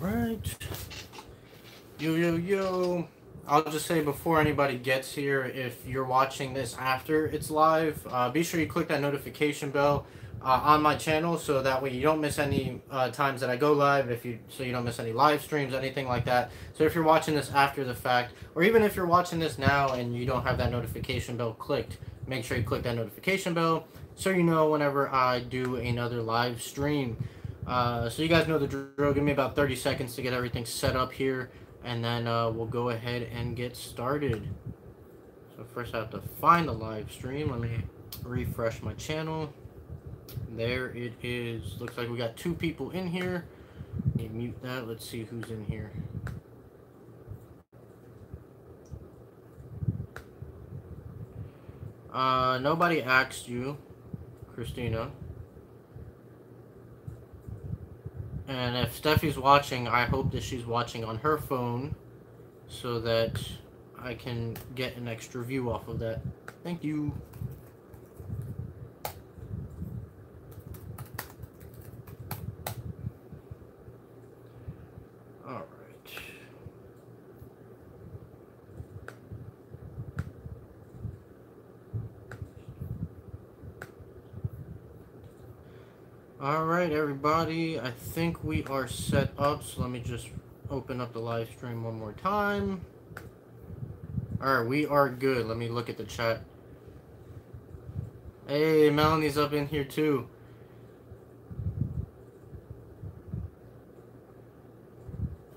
Alright. Yo. I'll just say before anybody gets here, if you're watching this after it's live, be sure you click that notification bell on my channel so that way you don't miss any times that I go live, so you don't miss any live streams, anything like that. So if you're watching this after the fact, or even if you're watching this now and you don't have that notification bell clicked, make sure you click that notification bell so you know whenever I do another live stream. So you guys know the drill. Give me about 30 seconds to get everything set up here, and then we'll go ahead and get started. So first I have to find the live stream. Let me refresh my channel. There it is. Looks like we got 2 people in here. Let me mute that. Let's see who's in here. Nobody asked you, Christina. And if Steffi's watching, I hope that she's watching on her phone so that I can get an extra view off of that. Thank you. Alright. Alright, everybody. I think we are set up, so let me just open up the live stream one more time. Alright, we are good. Let me look at the chat. Hey, Melanie's up in here too.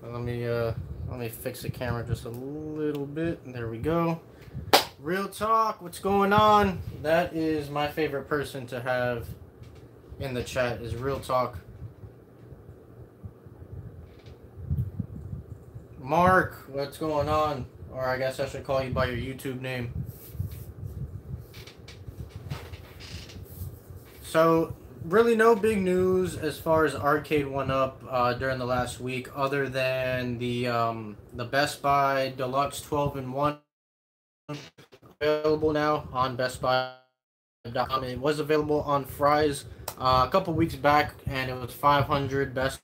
Let me fix the camera just a little bit. There we go. Real talk, what's going on? That is my favorite person to have in the chat, is Real Talk. Mark, what's going on? Or I guess I should call you by your YouTube name. So, really no big news as far as Arcade1Up during the last week, other than the Best Buy Deluxe 12-in-1 available now on BestBuy.com. It was available on Fry's a couple weeks back, and it was 500. Best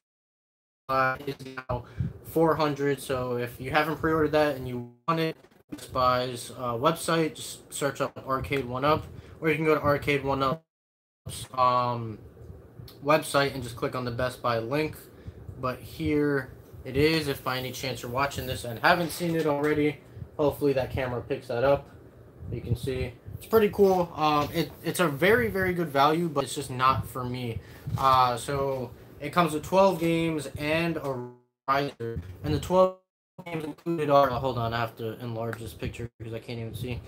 Buy is now 400. So if you haven't pre-ordered that and you want it, Best Buy's website, just search up Arcade1Up, or you can go to Arcade1Up's website and just click on the Best Buy link. But here it is. If by any chance you're watching this and haven't seen it already, hopefully that camera picks that up. You can see it's pretty cool. It's a very, very good value, but it's just not for me. So it comes with 12 games and a riser, and the 12 games included are, hold on, I have to enlarge this picture because I can't even see.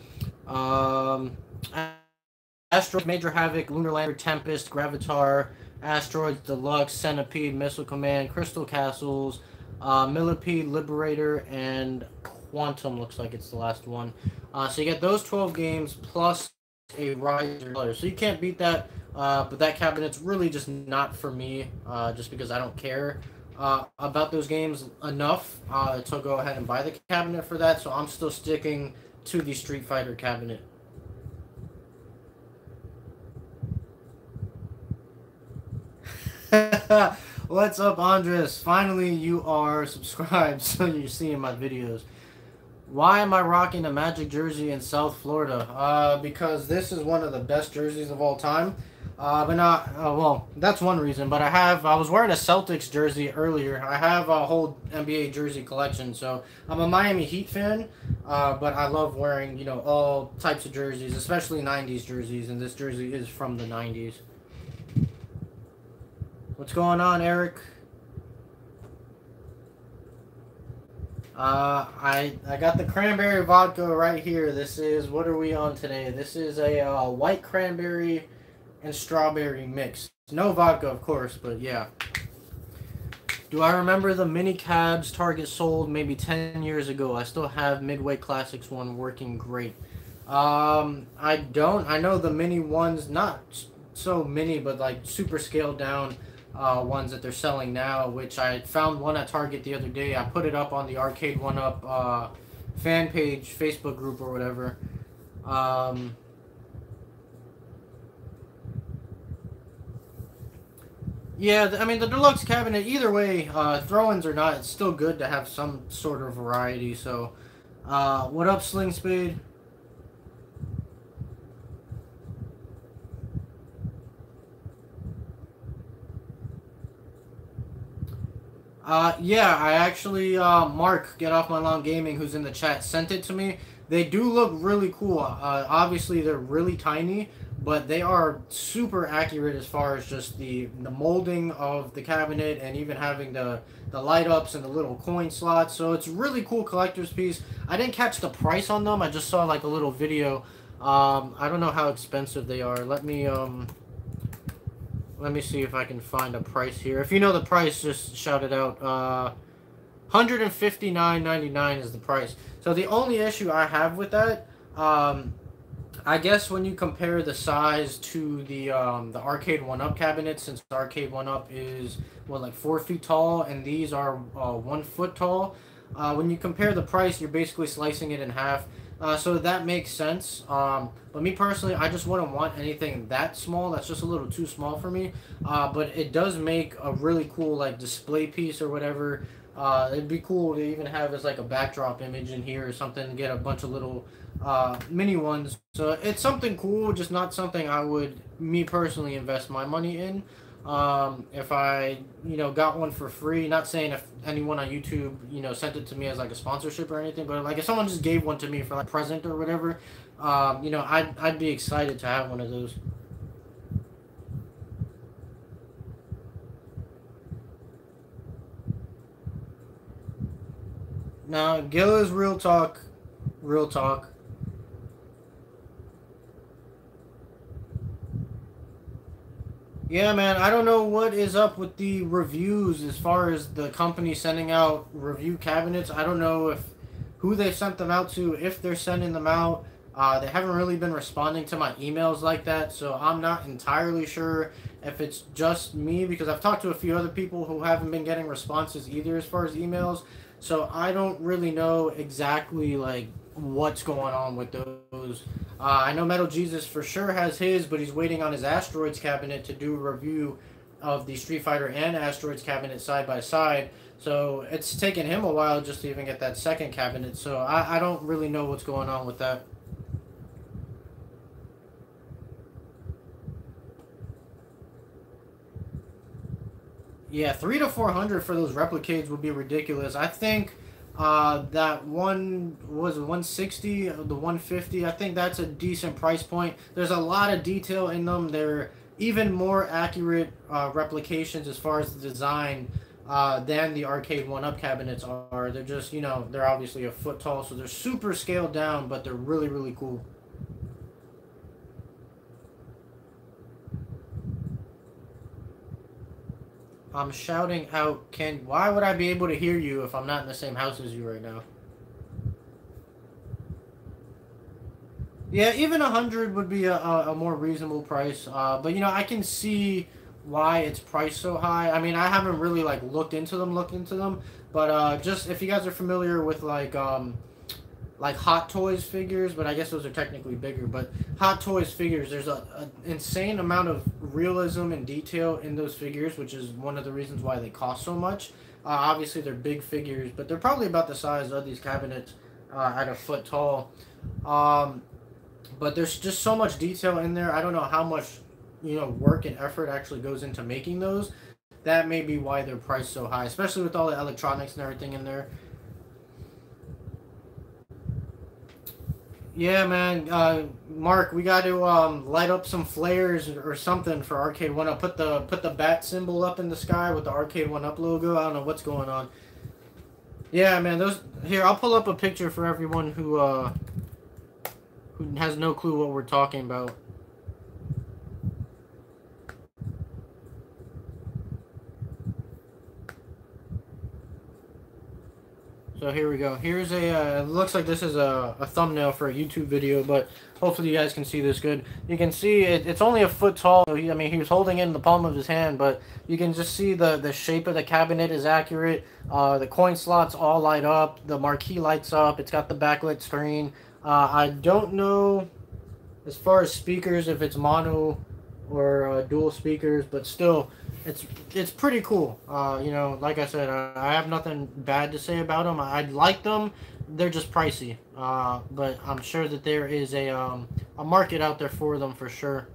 Asteroids, Major Havoc, Lunar Lander, Tempest, Gravitar, Asteroids Deluxe, Centipede, Missile Command, Crystal Castles, Millipede, Liberator, and Quantum looks like it's the last one. So you get those 12 games plus a riser. So you can't beat that, but that cabinet's really just not for me, just because I don't care about those games enough to go ahead and buy the cabinet for that. So I'm still sticking to the Street Fighter cabinet. What's up, Andres? Finally, you are subscribed, so you're seeing my videos. Why am I rocking a Magic jersey in South Florida? Because this is one of the best jerseys of all time. But not, well, that's one reason. But I was wearing a Celtics jersey earlier. I have a whole NBA jersey collection. So I'm a Miami Heat fan. But I love wearing, you know, all types of jerseys, especially 90s jerseys. And this jersey is from the 90s. What's going on, Eric? I got the cranberry vodka right here. This is, what are we on today? This is a white cranberry and strawberry mix. No vodka, of course, but yeah. Do I remember the mini cabs Target sold maybe 10 years ago? I still have Midway Classics one working great. I don't. I know the mini ones, not so mini, but like super scaled down ones that they're selling now, which I found one at Target the other day. I put it up on the Arcade1Up fan page, Facebook group or whatever. Yeah, I mean the deluxe cabinet. Either way, throw-ins or not, it's still good to have some sort of variety. So, what up, Sling Spade? Yeah, I actually, Mark, Get Off My Lawn Gaming, who's in the chat, sent it to me. They do look really cool. Obviously, they're really tiny, but they are super accurate as far as just the molding of the cabinet and even having the light ups and the little coin slots. So it's a really cool collector's piece. I didn't catch the price on them. I just saw like a little video. I don't know how expensive they are. Let me see if I can find a price here. If you know the price, just shout it out. $159.99 is the price. So the only issue I have with that, I guess when you compare the size to the Arcade1Up cabinet, since the Arcade1Up is what, like 4 feet tall, and these are 1 foot tall. When you compare the price, you're basically slicing it in half. So that makes sense. But me personally, I just wouldn't want anything that small. That's just a little too small for me. But it does make a really cool like display piece or whatever. It'd be cool to even have as like a backdrop image in here or something. Get a bunch of little mini ones. So it's something cool, just not something I would, me personally, invest my money in. If I, got one for free, not saying if anyone on YouTube, sent it to me as like a sponsorship or anything, but like if someone just gave one to me for like a present or whatever, I'd be excited to have one of those. Now, Gilla's real talk, real talk. Yeah, man, I don't know what is up with the reviews as far as the company sending out review cabinets. I don't know if who they sent them out to, if they're sending them out. They haven't really been responding to my emails like that, so I'm not entirely sure if it's just me, because I've talked to a few other people who haven't been getting responses either as far as emails. So I don't really know exactly like what's going on with those. I know Metal Jesus for sure has his, but he's waiting on his Asteroids cabinet to do a review of the Street Fighter and Asteroids cabinet side by side. So it's taken him a while just to even get that second cabinet. So I don't really know what's going on with that. Yeah, 300 to 400 for those replicades would be ridiculous. I think that one was 160, the 150. I think that's a decent price point. There's a lot of detail in them. They're even more accurate replications as far as the design than the Arcade1Up cabinets are. They're just, they're obviously a foot tall, so they're super scaled down, but they're really, really cool. I'm shouting out, why would I be able to hear you if I'm not in the same house as you right now? Yeah, even 100 would be a more reasonable price. But I can see why it's priced so high. I mean, I haven't really like looked into them, but just if you guys are familiar with like Hot Toys figures, but I guess those are technically bigger. But Hot Toys figures, there's a insane amount of realism and detail in those figures, which is one of the reasons why they cost so much. Obviously, they're big figures, but they're probably about the size of these cabinets at a foot tall. But there's just so much detail in there. I don't know how much work and effort actually goes into making those. That may be why they're priced so high, especially with all the electronics and everything in there. Yeah, man. Mark, we got to light up some flares or something for Arcade1Up. Put the bat symbol up in the sky with the Arcade1Up logo. I don't know what's going on. Yeah, man. Those here. I'll pull up a picture for everyone who has no clue what we're talking about. So here we go. Here's a, looks like this is a thumbnail for a YouTube video, but hopefully you guys can see this good. You can see it's only a foot tall. So I mean, he was holding it in the palm of his hand, but you can just see the shape of the cabinet is accurate. The coin slots all light up. The marquee lights up. It's got the backlit screen. I don't know as far as speakers if it's mono or dual speakers, but still, it's pretty cool. You know, like I said, I have nothing bad to say about them. I like them. They're just pricey. But I'm sure that there is a market out there for them for sure.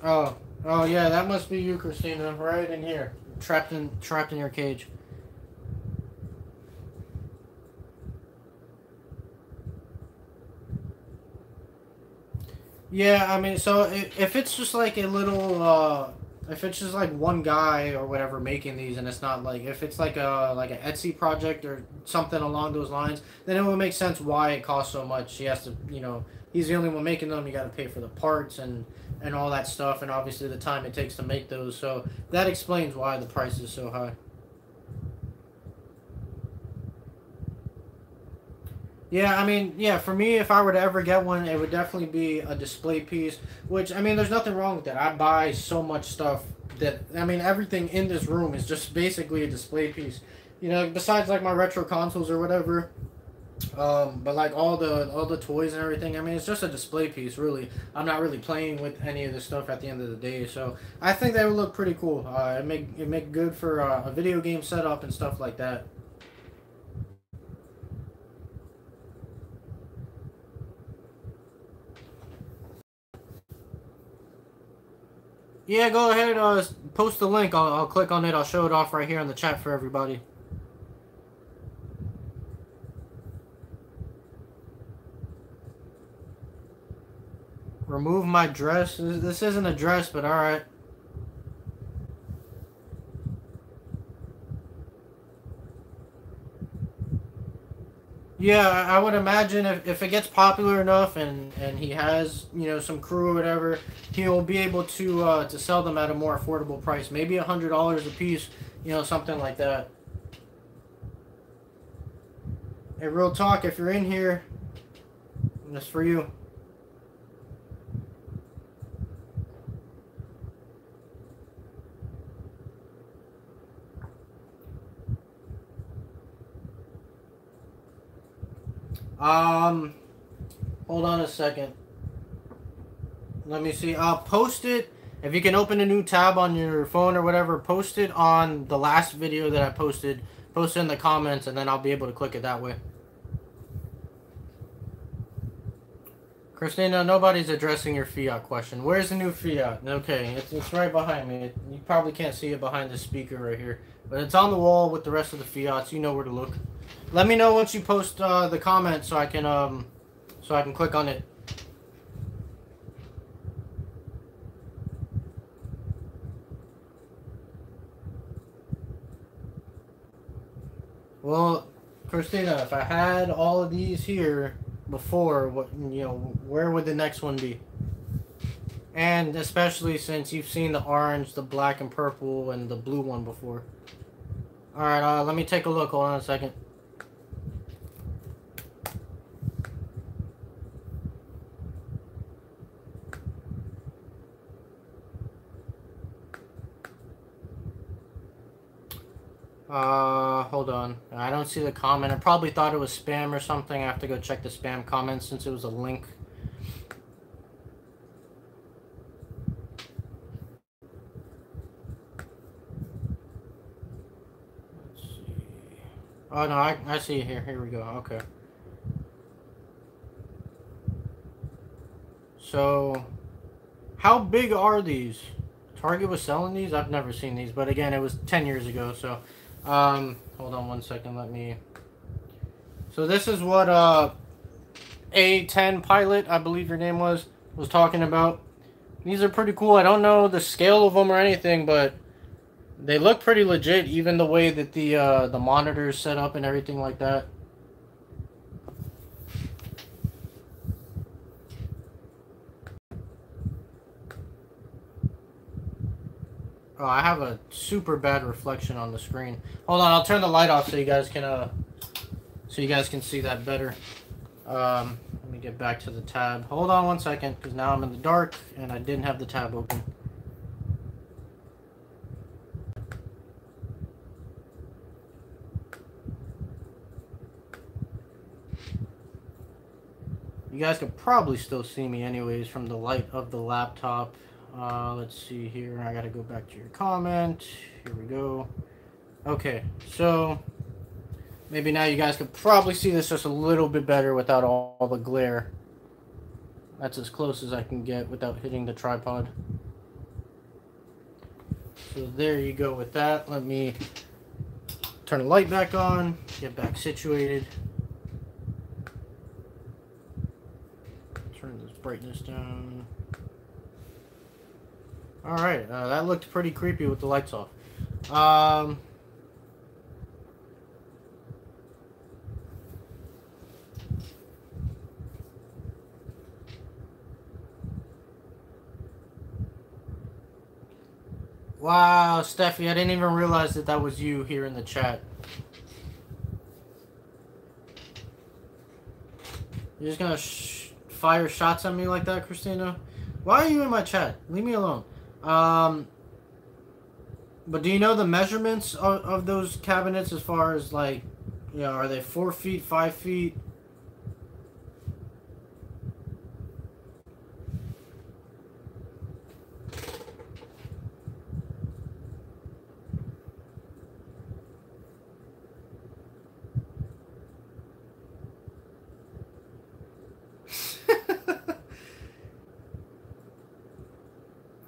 Oh, oh yeah, that must be you, Christina, right in here, trapped in your cage. Yeah, I mean, so if it's just like a little, if it's just like one guy or whatever making these, and it's not like if it's like an Etsy project or something along those lines, then it would make sense why it costs so much. He has to, you know, he's the only one making them. You got to pay for the parts and all that stuff, and obviously the time it takes to make those. So that explains why the price is so high. Yeah, I mean, yeah, for me, if I were to ever get one, it would definitely be a display piece, which, I mean, there's nothing wrong with that. I buy so much stuff that, I mean, everything in this room is just basically a display piece. You know, besides, like, my retro consoles or whatever, but, like, all the toys and everything, I mean, it's just a display piece, really. I'm not really playing with any of this stuff at the end of the day, so I think they would look pretty cool. It make good for a video game setup and stuff like that. Yeah, go ahead. Post the link. I'll click on it. I'll show it off right here in the chat for everybody. Remove my dress. This isn't a dress, but all right. Yeah, I would imagine if it gets popular enough and he has, you know, some crew or whatever, he'll be able to sell them at a more affordable price. Maybe $100 a piece, you know, something like that. Hey, real talk, if you're in here, that's for you. Um, Hold on a second. Let me see. I'll post it. If you can open a new tab on your phone or whatever, post it on the last video that I posted. Post it in the comments, and then I'll be able to click it that way. Christina, nobody's addressing your fiat question. Where's the new fiat? Okay, it's right behind me. You probably can't see it behind the speaker right here. But it's on the wall with the rest of the fiats. You know where to look. Let me know once you post the comment so I can click on it. Well, Christina, if I had all of these here before, what, you know, where would the next one be? And especially since you've seen the orange, the black and purple, and the blue one before. All right, let me take a look. Hold on a second. Hold on. I don't see the comment. I probably thought it was spam or something. I have to go check the spam comments since it was a link. Let's see. Oh, no, I see it here. Here we go. Okay. So, how big are these? Target was selling these? I've never seen these, but again, it was 10 years ago, so... hold on one second, let me... So this is what, A10 Pilot, I believe your name was talking about. These are pretty cool. I don't know the scale of them or anything, but they look pretty legit, even the way that the monitor is set up and everything like that. Oh, I have a super bad reflection on the screen. Hold on, I'll turn the light off so you guys can see that better. Let me get back to the tab. Hold on one second, because now I'm in the dark and I didn't have the tab open. You guys could probably still see me anyways from the light of the laptop. Let's see here. I gotta go back to your comment. Here we go. Okay, so maybe now you guys could probably see this just a little bit better without all the glare. That's as close as I can get without hitting the tripod. So there you go with that. Let me turn the light back on, get back situated. Turn this brightness down. Alright, that looked pretty creepy with the lights off. Wow, Steffi, I didn't even realize that that was you here in the chat. You're just gonna fire shots at me like that, Christina? Why are you in my chat? Leave me alone. But do you know the measurements of those cabinets as far as, like, you know, are they 4 feet, 5 feet?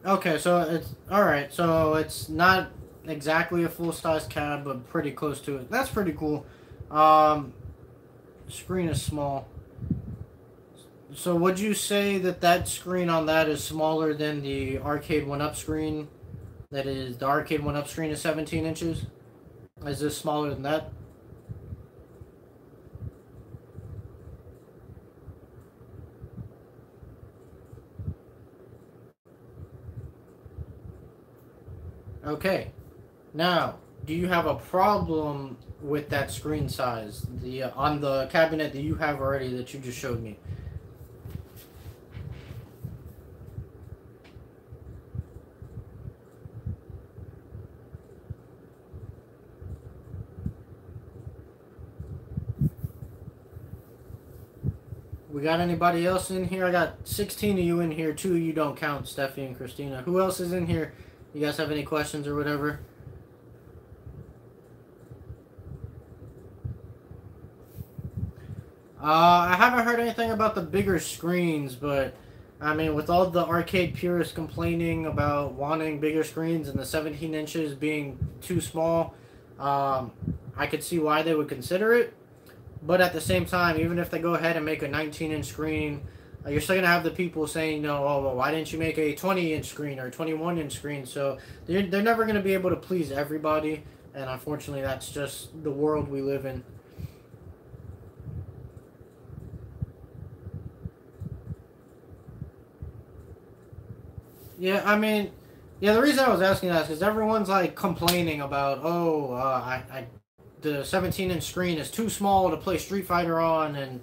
Okay, so it's alright. So it's not exactly a full-size cab, but pretty close to it. That's pretty cool. Screen is small. So would you say that that screen on that is smaller than the Arcade1Up screen? That is, the Arcade1Up screen is 17 inches? Is this smaller than that? Okay. Now, do you have a problem with that screen size? The on the cabinet that you have already that you just showed me? We got anybody else in here? I got 16 of you in here. 2 of you don't count, Steffi and Christina. Who else is in here? You guys have any questions or whatever? I haven't heard anything about the bigger screens, but I mean, with all the arcade purists complaining about wanting bigger screens and the 17 inches being too small, I could see why they would consider it. But at the same time, even if they go ahead and make a 19-inch screen, you're still going to have the people saying, no, oh, well, why didn't you make a 20-inch screen or a 21-inch screen? So they're never going to be able to please everybody, and unfortunately, that's just the world we live in. Yeah, I mean, yeah, the reason I was asking that is because everyone's, like, complaining about, oh, the 17-inch screen is too small to play Street Fighter on, and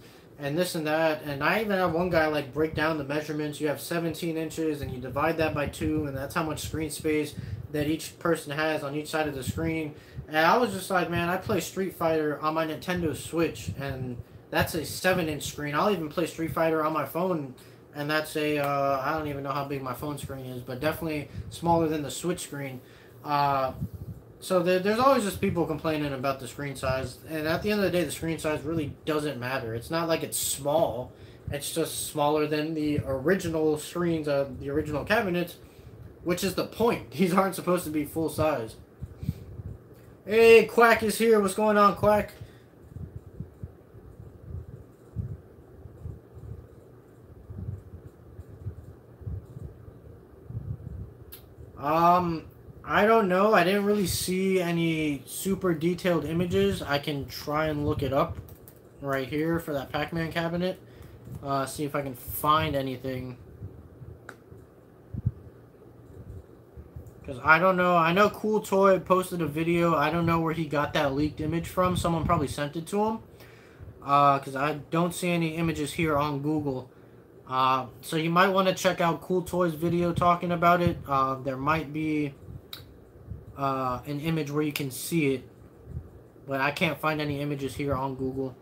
this and that. And I even have one guy, like, break down the measurements. You have 17 inches, and you divide that by 2, and that's how much screen space that each person has on each side of the screen. And I was just like, man, I play Street Fighter on my Nintendo Switch, and that's a 7-inch screen. I'll even play Street Fighter on my phone, and that's a, I don't even know how big my phone screen is, but definitely smaller than the Switch screen. So there's always just people complaining about the screen size, and at the end of the day, the screen size really doesn't matter. It's not like it's small. It's just smaller than the original screens of the original cabinets, which is the point. These aren't supposed to be full size. Hey, Quack is here. What's going on, Quack? I don't know. I didn't really see any super detailed images. I can try and look it up right here for that Pac-Man cabinet. See if I can find anything. Because I don't know. I know Cool Toy posted a video. I don't know where he got that leaked image from. Someone probably sent it to him. Because I don't see any images here on Google. So you might want to check out Cool Toy's video talking about it. There might be an image where you can see it, but I can't find any images here on Google.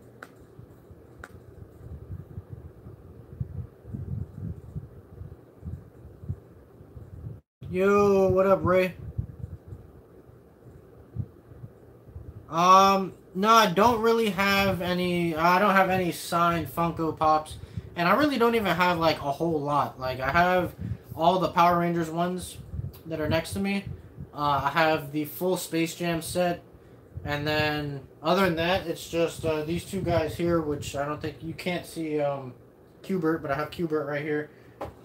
Yo, what up, Ray? No, I don't really have any. I don't have any signed Funko Pops, and I really don't even have like a whole lot. Like I have all the Power Rangers ones that are next to me. I have the full Space Jam set, and then other than that, it's just these two guys here, which I don't think you can't see Qbert, but I have Qbert right here.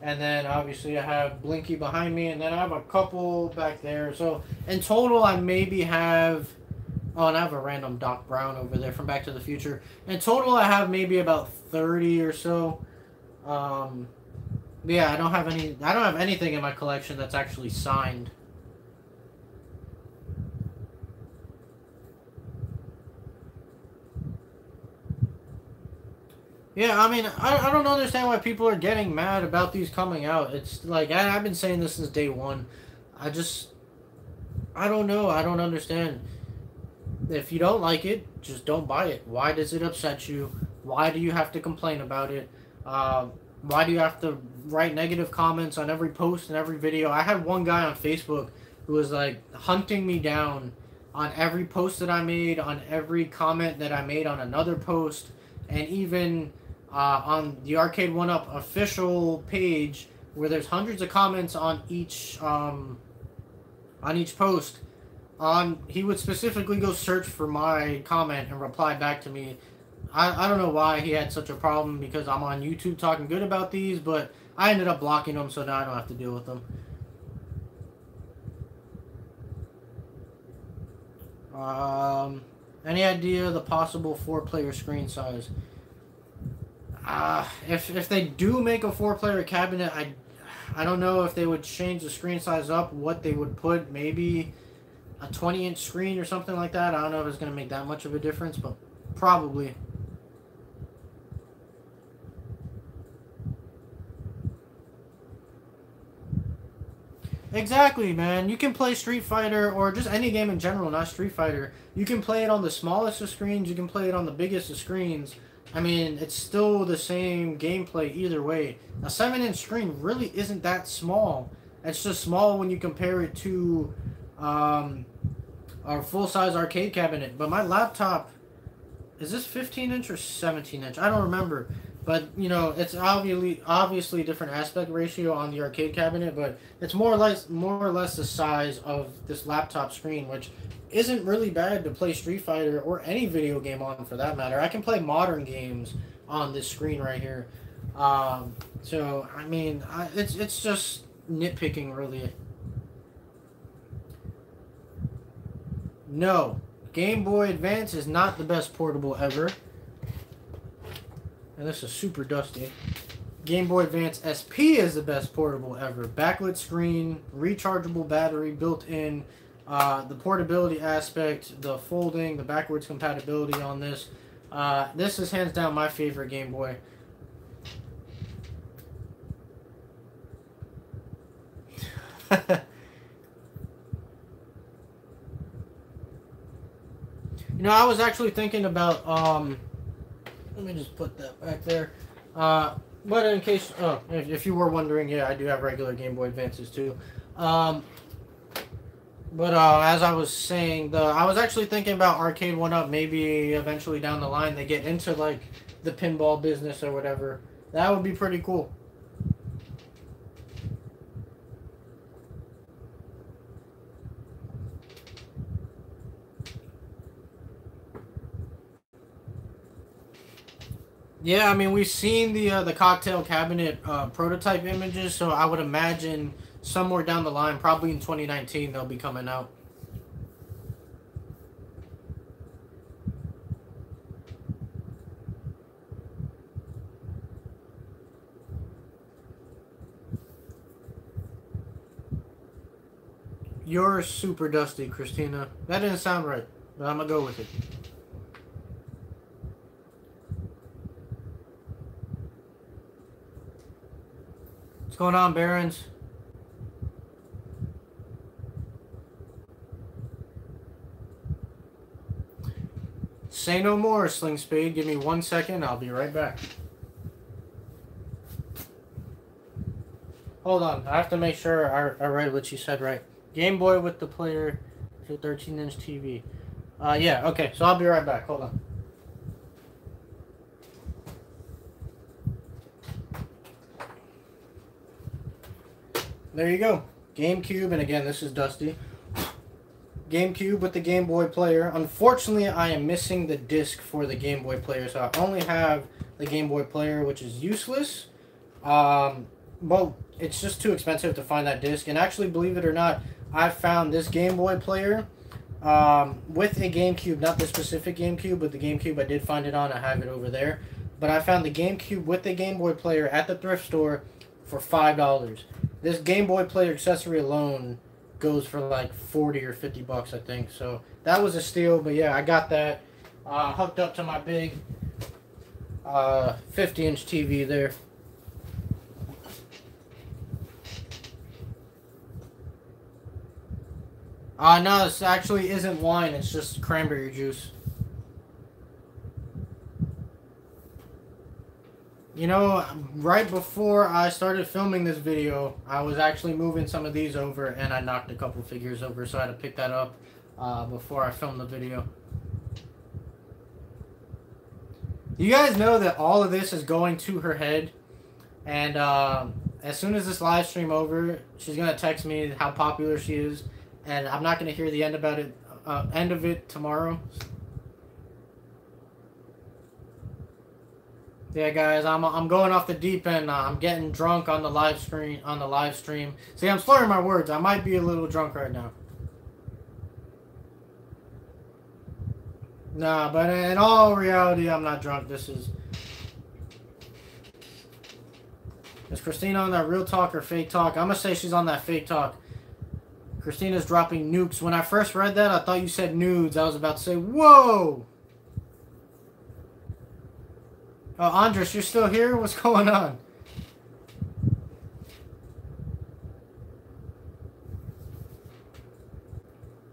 And then obviously I have Blinky behind me, and then I have a couple back there. So in total, I maybe have. Oh, and I have a random Doc Brown over there from Back to the Future. In total, I have maybe about 30 or so. Yeah, I don't have any. I don't have anything in my collection that's actually signed. Yeah, I mean, I don't understand why people are getting mad about these coming out. It's like, I've been saying this since day one. I just, I don't know. I don't understand. If you don't like it, just don't buy it. Why does it upset you? Why do you have to complain about it? Why do you have to write negative comments on every post and every video? I had one guy on Facebook who was like hunting me down on every post that I made, on every comment that I made on another post, and even on the Arcade1Up official page where there's hundreds of comments on each post. He would specifically go search for my comment and reply back to me. I don't know why he had such a problem, because I'm on YouTube talking good about these, but I ended up blocking him, so now I don't have to deal with them. Any idea the possible 4-player screen size? If they do make a 4-player cabinet, I don't know if they would change the screen size up, what they would put, maybe a 20-inch screen or something like that. I don't know if it's going to make that much of a difference, but probably. Exactly, man. You can play Street Fighter, or just any game in general, not Street Fighter. You can play it on the smallest of screens, you can play it on the biggest of screens. I mean, it's still the same gameplay either way. A 7-inch screen really isn't that small. It's just small when you compare it to our full-size arcade cabinet. But my laptop, is this 15-inch or 17-inch? I don't remember. But, you know, it's obviously a different aspect ratio on the arcade cabinet, but it's more or less the size of this laptop screen, which isn't really bad to play Street Fighter or any video game on, for that matter. I can play modern games on this screen right here. So, I mean, it's just nitpicking, really. No, Game Boy Advance is not the best portable ever. And this is super dusty. Game Boy Advance SP is the best portable ever. Backlit screen, rechargeable battery built in, the portability aspect, the folding, the backwards compatibility on this. This is hands down my favorite Game Boy. You know, I was actually thinking about, let me just put that back there. But in case, if you were wondering, yeah, I do have regular Game Boy Advances too. But as I was saying, I was actually thinking about Arcade1Up. Maybe eventually down the line they get into like the pinball business or whatever. That would be pretty cool. Yeah, I mean, we've seen the cocktail cabinet prototype images, so I would imagine somewhere down the line, probably in 2019, they'll be coming out. You're super dusty, Christina. That didn't sound right, but I'm gonna go with it. What's going on, Barons? Say no more, Sling Spade. Give me 1 second. I'll be right back. Hold on. I have to make sure I read what she said right. Game Boy with the player to 13-inch TV. Yeah, okay. So I'll be right back. Hold on. There you go. GameCube, and again, this is Dusty. GameCube with the Game Boy player. Unfortunately, I am missing the disc for the Game Boy player, so I only have the Game Boy player, which is useless. Well, it's just too expensive to find that disc. And actually, believe it or not, I found this Game Boy player with a GameCube, not the specific GameCube, but the GameCube I did find it on. I have it over there. But I found the GameCube with the Game Boy player at the thrift store for $5. This Game Boy player accessory alone goes for like 40 or 50 bucks, I think. So that was a steal. But yeah, I got that hooked up to my big 50-inch TV there. No, this actually isn't wine. It's just cranberry juice. You know, right before I started filming this video, I was actually moving some of these over, and I knocked a couple figures over, so I had to pick that up before I filmed the video. You guys know that all of this is going to her head, and as soon as this live stream over, she's gonna text me how popular she is, and I'm not gonna hear the end of it tomorrow. Yeah, guys, I'm going off the deep end. I'm getting drunk on the live stream. See, I'm slurring my words. I might be a little drunk right now. Nah, but in all reality, I'm not drunk. Is Christina on that real talk or fake talk? I'm gonna say she's on that fake talk. Christina's dropping nukes. When I first read that, I thought you said nudes. I was about to say, whoa! Oh, Andres, you're still here? What's going on?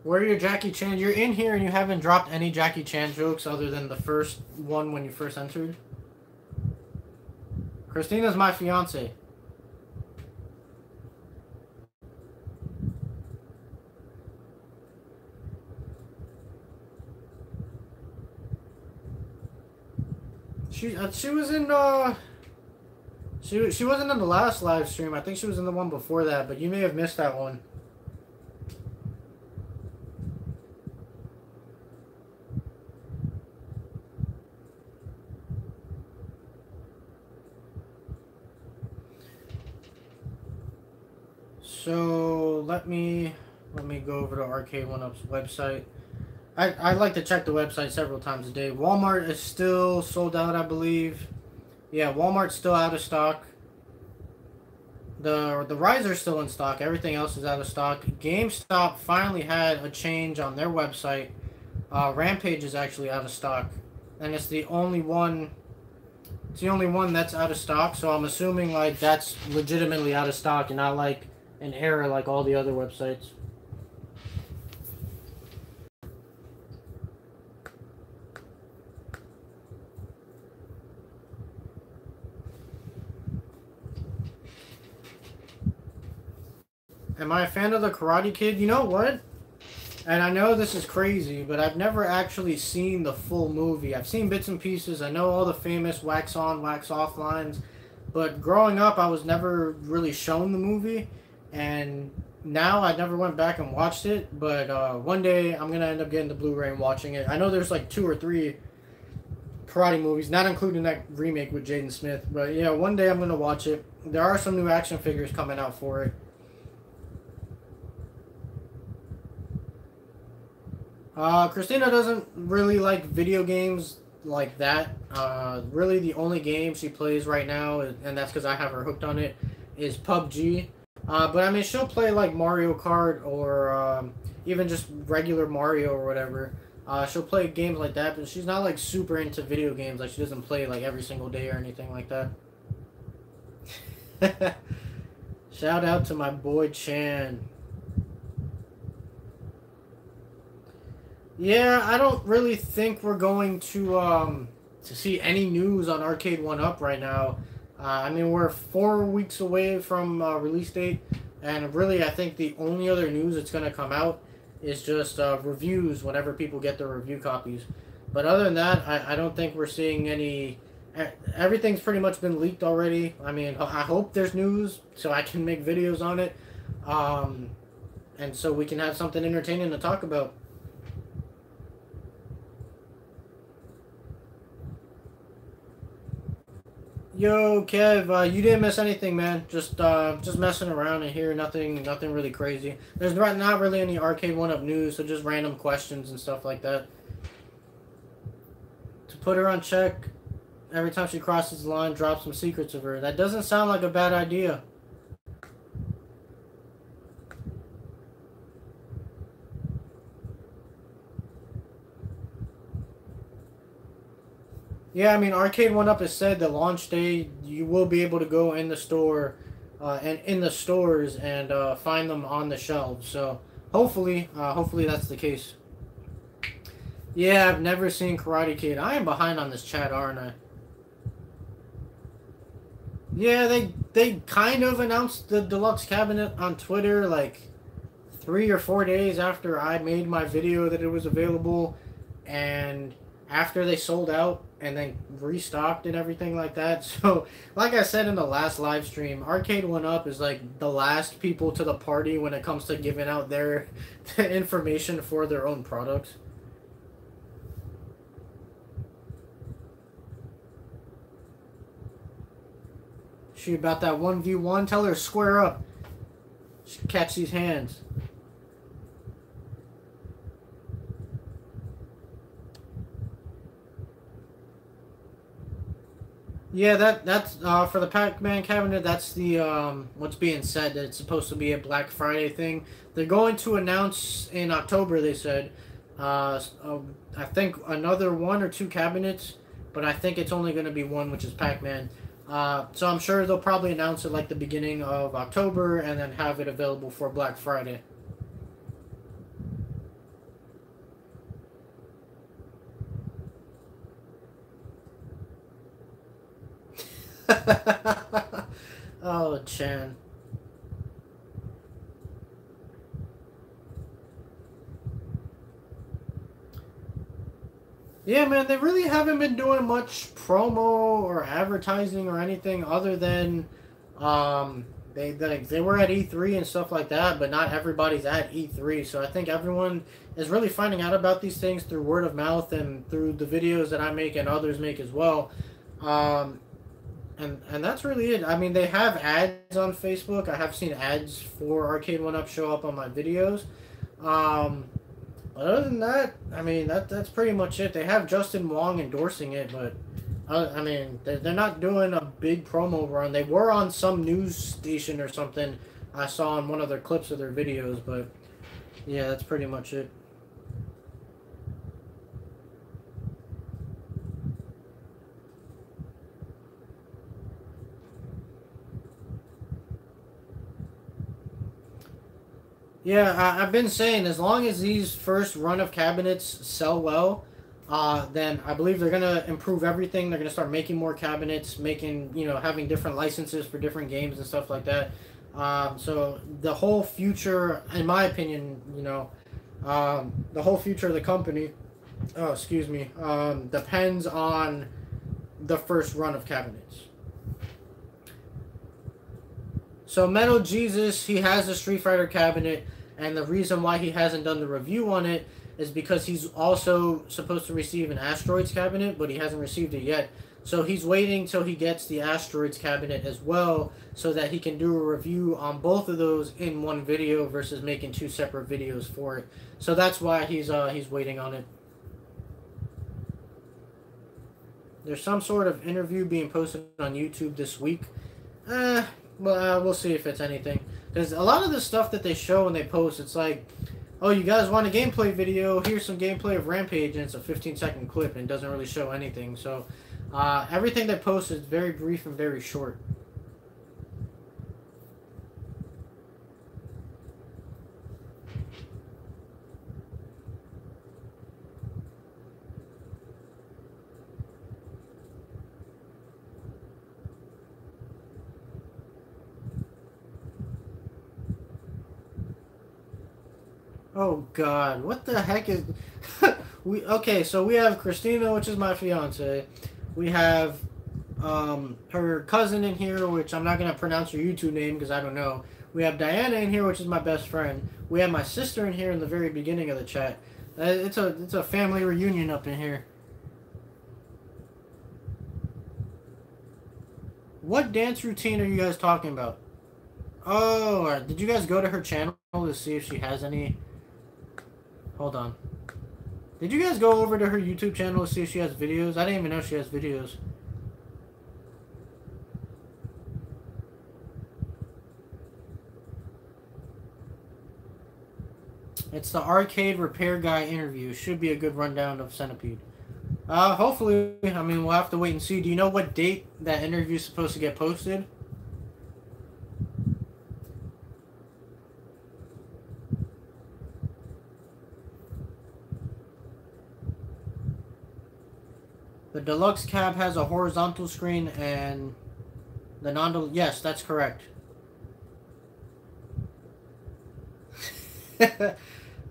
Where are your Jackie Chan? You're in here and you haven't dropped any Jackie Chan jokes other than the first one when you first entered? Christina's my fiance. She was in she wasn't in the last live stream. I think she was in the one before that, but you may have missed that one. So let me go over to Arcade1Up's website. I like to check the website several times a day. Walmart is still sold out, I believe. Yeah, Walmart's still out of stock. The Riser's still in stock. Everything else is out of stock. GameStop finally had a change on their website. Rampage is actually out of stock, and it's the only one. It's the only one that's out of stock. So I'm assuming like that's legitimately out of stock and not like an error like all the other websites. Am I a fan of the Karate Kid? You know what? And I know this is crazy, but I've never actually seen the full movie. I've seen bits and pieces. I know all the famous wax on, wax off lines. But growing up, I was never really shown the movie. And now I never went back and watched it. But one day, I'm going to end up getting the Blu-ray and watching it. I know there's like 2 or 3 karate movies, not including that remake with Jaden Smith. But yeah, one day I'm going to watch it. There are some new action figures coming out for it. Christina doesn't really like video games like that. Really the only game she plays right now, and that's because I have her hooked on it, is PUBG. But I mean, she'll play like Mario Kart or even just regular Mario or whatever. She'll play games like that, but she's not like super into video games. Like she doesn't play like every single day or anything like that. Shout out to my boy Chan. Yeah, I don't really think we're going to see any news on Arcade1Up right now. I mean, we're 4 weeks away from release date, and really, I think the only other news that's going to come out is just reviews whenever people get their review copies. But other than that, I don't think we're seeing any. Everything's pretty much been leaked already. I mean, I hope there's news so I can make videos on it, um, and so we can have something entertaining to talk about. Yo, Kev, you didn't miss anything, man. Just messing around in here. Nothing really crazy. There's not really any Arcade1Up news, so just random questions and stuff like that. To put her on check, every time she crosses the line, drop some secrets of her. That doesn't sound like a bad idea. Yeah, I mean, Arcade1Up has said the launch day you will be able to go in the store, and in the stores and find them on the shelves. So hopefully that's the case. Yeah, I've never seen Karate Kid. I am behind on this chat, aren't I? Yeah, they kind of announced the deluxe cabinet on Twitter like 3 or 4 days after I made my video that it was available, and after they sold out and then restocked and everything like that. So, like I said in the last live stream, Arcade1Up is like the last people to the party when it comes to giving out their information for their own products. She about that 1v1, tell her to square up. She catch these hands. Yeah, that's for the Pac-Man cabinet. That's the what's being said, that it's supposed to be a Black Friday thing. They're going to announce in October. They said, I think another 1 or 2 cabinets, but I think it's only going to be one, which is Pac-Man. So I'm sure they'll probably announce it like the beginning of October and then have it available for Black Friday. Oh, Chan. Yeah, man, they really haven't been doing much promo or advertising or anything other than they were at E3 and stuff like that, but not everybody's at E3. So I think everyone is really finding out about these things through word of mouth and through the videos that I make and others make as well. Um, and that's really it. I mean, they have ads on Facebook. I have seen ads for Arcade1Up show up on my videos. Um, but other than that, I mean, that's pretty much it. They have Justin Wong endorsing it, but I mean, they're not doing a big promo run. They were on some news station or something. I saw in one of their clips of their videos, but yeah, that's pretty much it. Yeah, I've been saying as long as these first run of cabinets sell well, then I believe they're gonna improve everything. They're gonna start making more cabinets, making having different licenses for different games and stuff like that. So the whole future, in my opinion, the whole future of the company, oh excuse me, depends on the first run of cabinets. So Metal Jesus, he has a Street Fighter cabinet, and the reason why he hasn't done the review on it is because he's also supposed to receive an Asteroids cabinet, but he hasn't received it yet. So he's waiting till he gets the Asteroids cabinet as well, so that he can do a review on both of those in one video versus making 2 separate videos for it. So that's why he's waiting on it. There's some sort of interview being posted on YouTube this week. Well, we'll see if it's anything. Because a lot of the stuff that they show when they post, it's like, oh, you guys want a gameplay video? Here's some gameplay of Rampage, and it's a 15-second clip, and it doesn't really show anything. So, everything they post is very brief and very short. Oh God, what the heck is? Okay, so we have Christina, which is my fiance. We have her cousin in here, which I'm not gonna pronounce her YouTube name because I don't know. We have Diana in here, which is my best friend. We have my sister in here in the very beginning of the chat. It's a family reunion up in here. What dance routine are you guys talking about? Oh, did you guys go to her channel to see if she has any? Hold on. Did you guys go over to her YouTube channel to see if she has videos? I didn't even know she has videos. It's the arcade repair guy interview. Should be a good rundown of Centipede. Hopefully. I mean, we'll have to wait and see. Do you know what date that interview is supposed to get posted? The deluxe cab has a horizontal screen and the non. Yes, that's correct.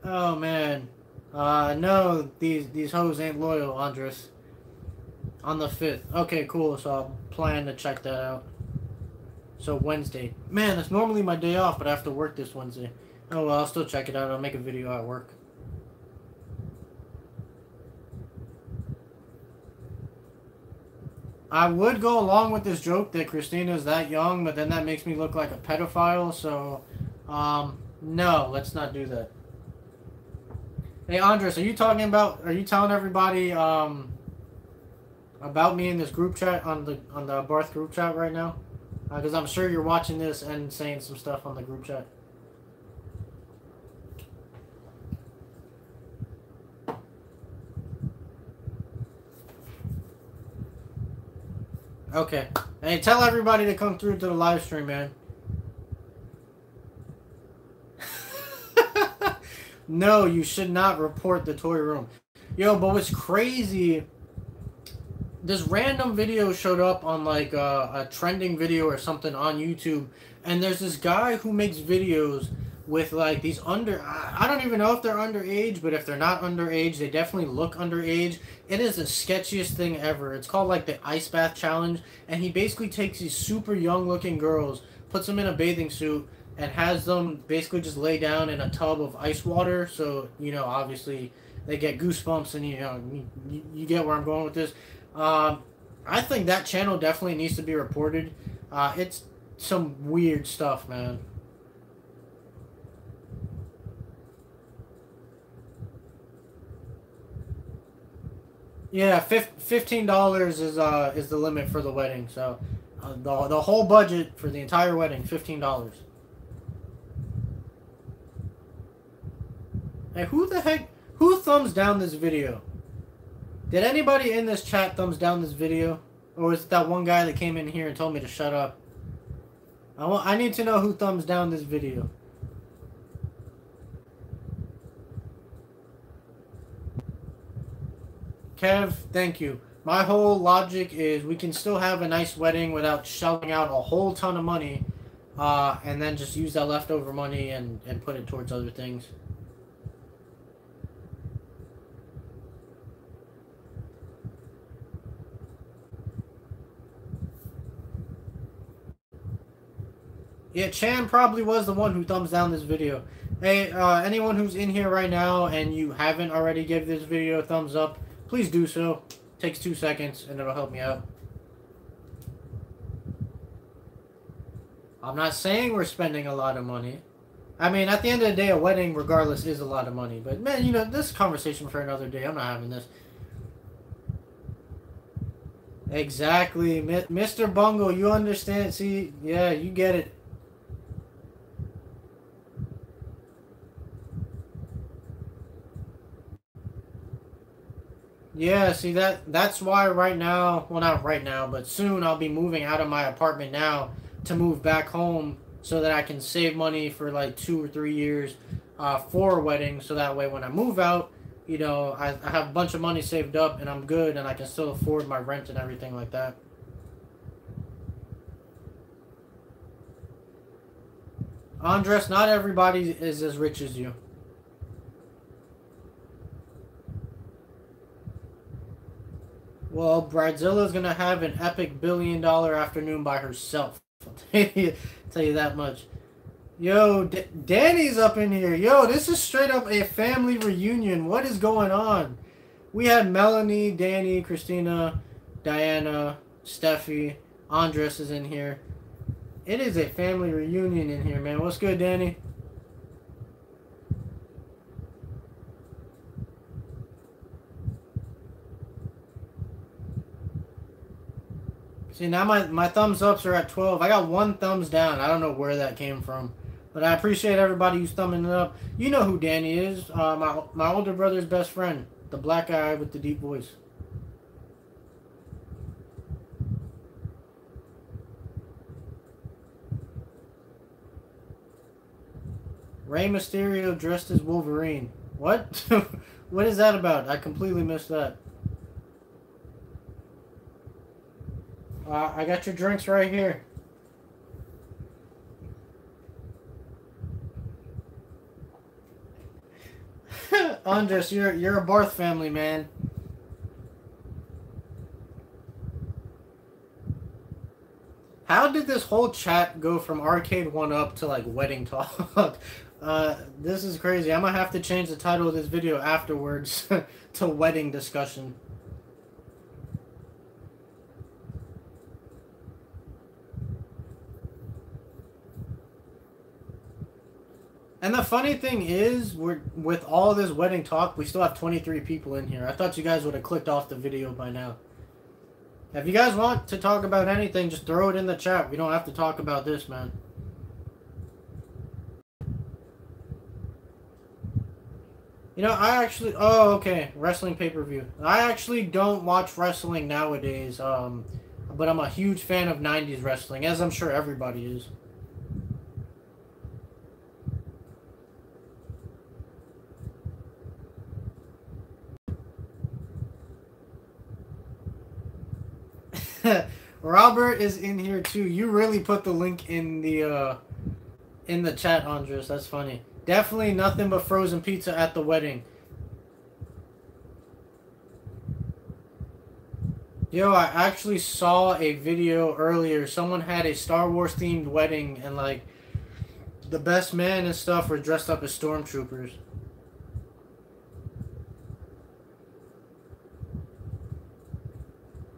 Oh man. No, these hoes ain't loyal, Andres. On the 5th. Okay, cool. So I'll plan to check that out. So Wednesday. Man, it's normally my day off, but I have to work this Wednesday. Oh well, I'll still check it out. I'll make a video at work. I would go along with this joke that Christina's that young, but then that makes me look like a pedophile, so, no, let's not do that. Hey, Andres, are you telling everybody, about me in this group chat, on the Barth group chat right now? Because I'm sure you're watching this and saying some stuff on the group chat. Okay. Hey, tell everybody to come through to the live stream, man. No, you should not report the toy room. Yo, but what's crazy, this random video showed up on like a trending video or something on YouTube, and there's this guy who makes videos with like these I don't even know if they're underage, but if they're not underage, they definitely look underage. It is the sketchiest thing ever. It's called like the ice bath challenge, and he basically takes these super young looking girls, puts them in a bathing suit, and has them basically just lay down in a tub of ice water. So, you know, obviously they get goosebumps, and, you know, you get where I'm going with this. I think that channel definitely needs to be reported. It's some weird stuff, man. Yeah, $15 is the limit for the wedding. So, the whole budget for the entire wedding, $15. Hey, who thumbs down this video? Did anybody in this chat thumbs down this video? Or was it that one guy that came in here and told me to shut up? I need to know who thumbs down this video. Kev, thank you. My whole logic is we can still have a nice wedding without shelling out a whole ton of money, and then just use that leftover money and put it towards other things. Yeah, Chan probably was the one who thumbs down this video. Hey, anyone who's in here right now and you haven't already give this video a thumbs up, please do so. Takes 2 seconds and it'll help me out. I'm not saying we're spending a lot of money. I mean, at the end of the day, a wedding, regardless, is a lot of money. But, man, you know, this conversation for another day. I'm not having this. Exactly. Mr. Bungle, you understand? See, yeah, you get it. Yeah, see, that's why right now, well, not right now, but soon I'll be moving out of my apartment now to move back home so that I can save money for like 2 or 3 years for a wedding. So that way when I move out, you know, I have a bunch of money saved up and I'm good and I can still afford my rent and everything like that. Andres, not everybody is as rich as you. Well, Bridezilla's gonna have an epic $1 billion afternoon by herself. I'll tell you that much. Yo, Danny's up in here. Yo, this is straight up a family reunion. What is going on? We had Melanie, Danny, Christina, Diana, Steffi, Andres is in here. It is a family reunion in here, man. What's good, Danny? See, now my thumbs ups are at 12. I got one thumbs down. I don't know where that came from. But I appreciate everybody who's thumbing it up. You know who Danny is. My older brother's best friend. The black guy with the deep voice. Rey Mysterio dressed as Wolverine. What? What is that about? I completely missed that. I got your drinks right here. Andres, you're a Barth family, man. How did this whole chat go from Arcade1Up to like wedding talk? This is crazy. I'm gonna have to change the title of this video afterwards to wedding discussion. And the funny thing is, with all this wedding talk, we still have 23 people in here. I thought you guys would have clicked off the video by now. If you guys want to talk about anything, just throw it in the chat. We don't have to talk about this, man. You know, I actually... Oh, okay. Wrestling pay-per-view. I actually don't watch wrestling nowadays, but I'm a huge fan of 90s wrestling, as I'm sure everybody is. Robert is in here too. You really put the link in the chat, Andres. That's funny. Definitely nothing but frozen pizza at the wedding. Yo, I actually saw a video earlier. Someone had a Star Wars themed wedding and like the best man and stuff were dressed up as stormtroopers.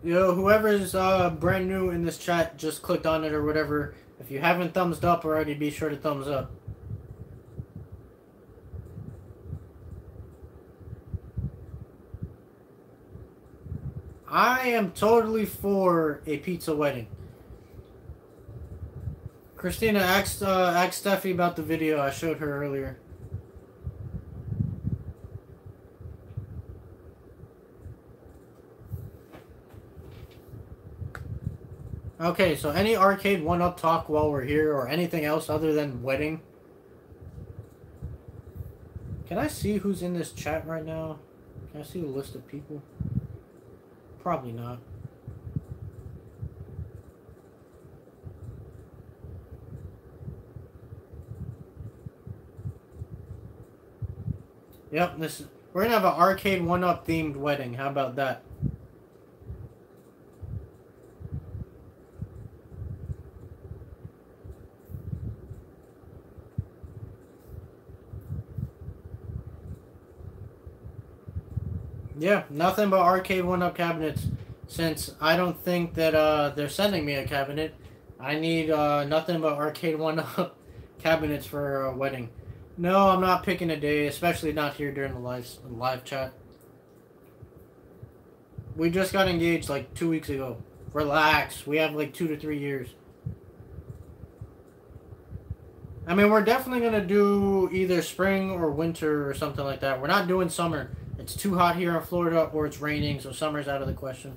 Yo, whoever's brand new in this chat, just clicked on it or whatever. If you haven't thumbs up already, be sure to thumbs up. I am totally for a pizza wedding. Christina, ask Steffi about the video I showed her earlier. Okay, so any Arcade1Up talk while we're here or anything else other than wedding? Can I see who's in this chat right now? Can I see the list of people? Probably not. Yep, we're gonna have an Arcade1Up themed wedding. How about that? Yeah, nothing but Arcade1Up cabinets. Since I don't think that they're sending me a cabinet, I need nothing but Arcade1Up cabinets for a wedding. No, I'm not picking a day, especially not here during the live chat. We just got engaged like 2 weeks ago. Relax, we have like 2 to 3 years. I mean, we're definitely gonna do either spring or winter or something like that. We're not doing summer. It's too hot here in Florida, or it's raining, so summer's out of the question.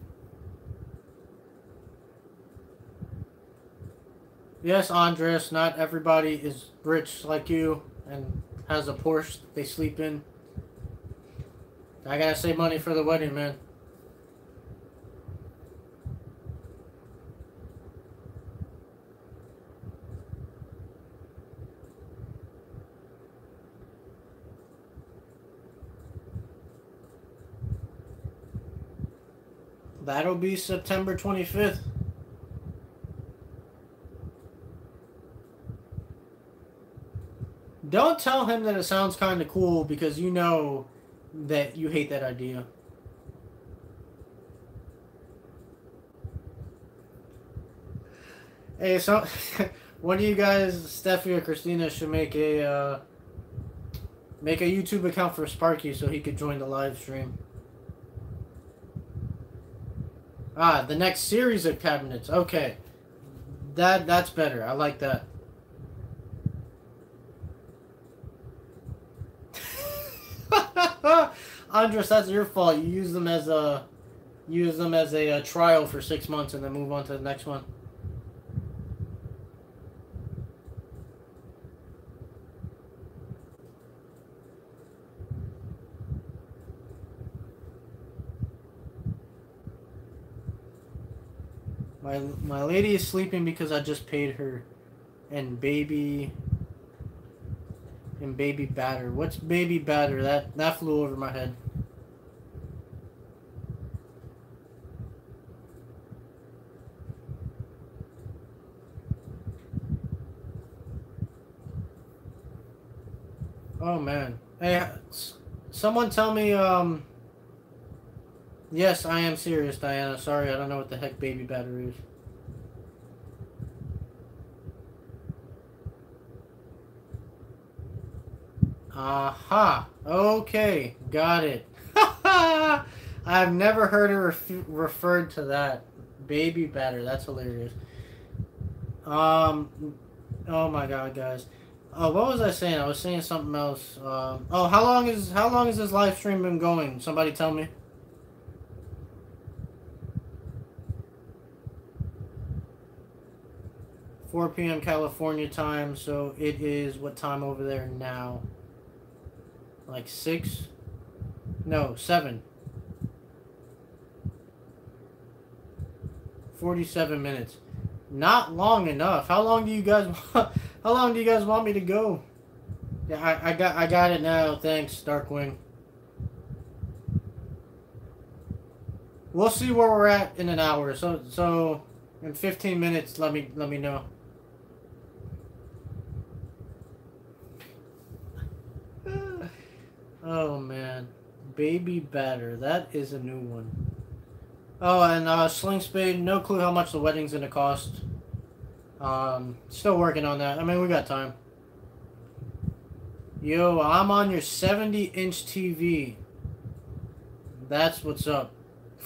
Yes, Andres, not everybody is rich like you and has a Porsche they sleep in. I gotta save money for the wedding, man. That'll be September 25th. Don't tell him that it sounds kind of cool because you know that you hate that idea. Hey, so one of you guys, Steffi or Christina, should make a YouTube account for Sparky so he could join the live stream. Ah, the next series of cabinets. Okay, that's better. I like that. Andres, that's your fault. You use them as a trial for 6 months and then move on to the next one. My lady is sleeping because I just paid her, and baby batter. What's baby batter? That flew over my head. Oh man. Hey, someone tell me yes, I am serious, Diana. Sorry, I don't know what the heck baby batter is. Aha. Okay, got it. I've never heard it referred to that. Baby batter. That's hilarious. Oh my god, guys. Oh, what was I saying? I was saying something else. Oh, how long is this live stream been going? Somebody tell me. 4 p.m. California time, so it is what time over there now? Like 6? No, 7. 47 minutes. Not long enough. How long do you guys want me to go? Yeah, I got it now. Thanks, Darkwing. We'll see where we're at in an hour. So in 15 minutes, let me know. Oh man, baby batter. That is a new one. Oh, and Sling Spade. No clue how much the wedding's gonna cost. Still working on that. I mean, we got time. Yo, I'm on your 70-inch TV. That's what's up.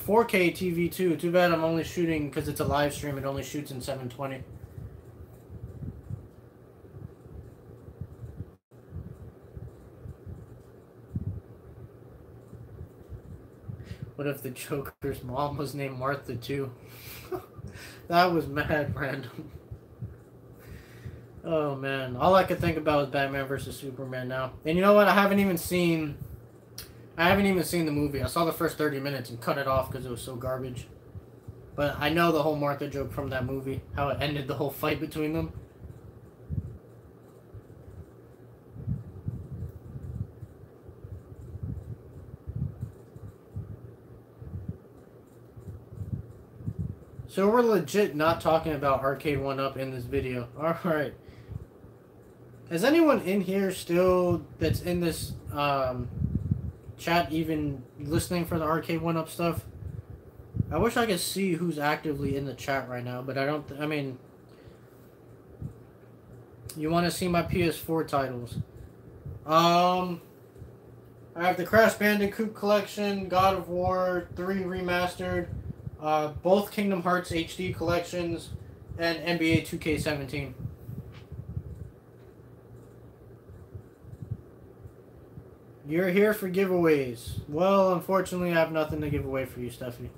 4K TV too. Too bad I'm only shooting because it's a live stream. It only shoots in 720. What if the Joker's mom was named Martha too? That was mad random. Oh man, all I could think about was Batman vs Superman now. And you know what? I haven't even seen the movie. I saw the first 30 minutes and cut it off because it was so garbage. But I know the whole Martha joke from that movie, how it ended the whole fight between them. So we're legit not talking about Arcade1Up in this video. Alright. Is anyone in here still that's in this chat even listening for the Arcade1Up stuff? I wish I could see who's actively in the chat right now, but I don't... I mean... You want to see my PS4 titles. I have the Crash Bandicoot Collection, God of War 3 Remastered, both Kingdom Hearts HD collections, and NBA 2K17. You're here for giveaways. Well, unfortunately, I have nothing to give away for you, Steffi.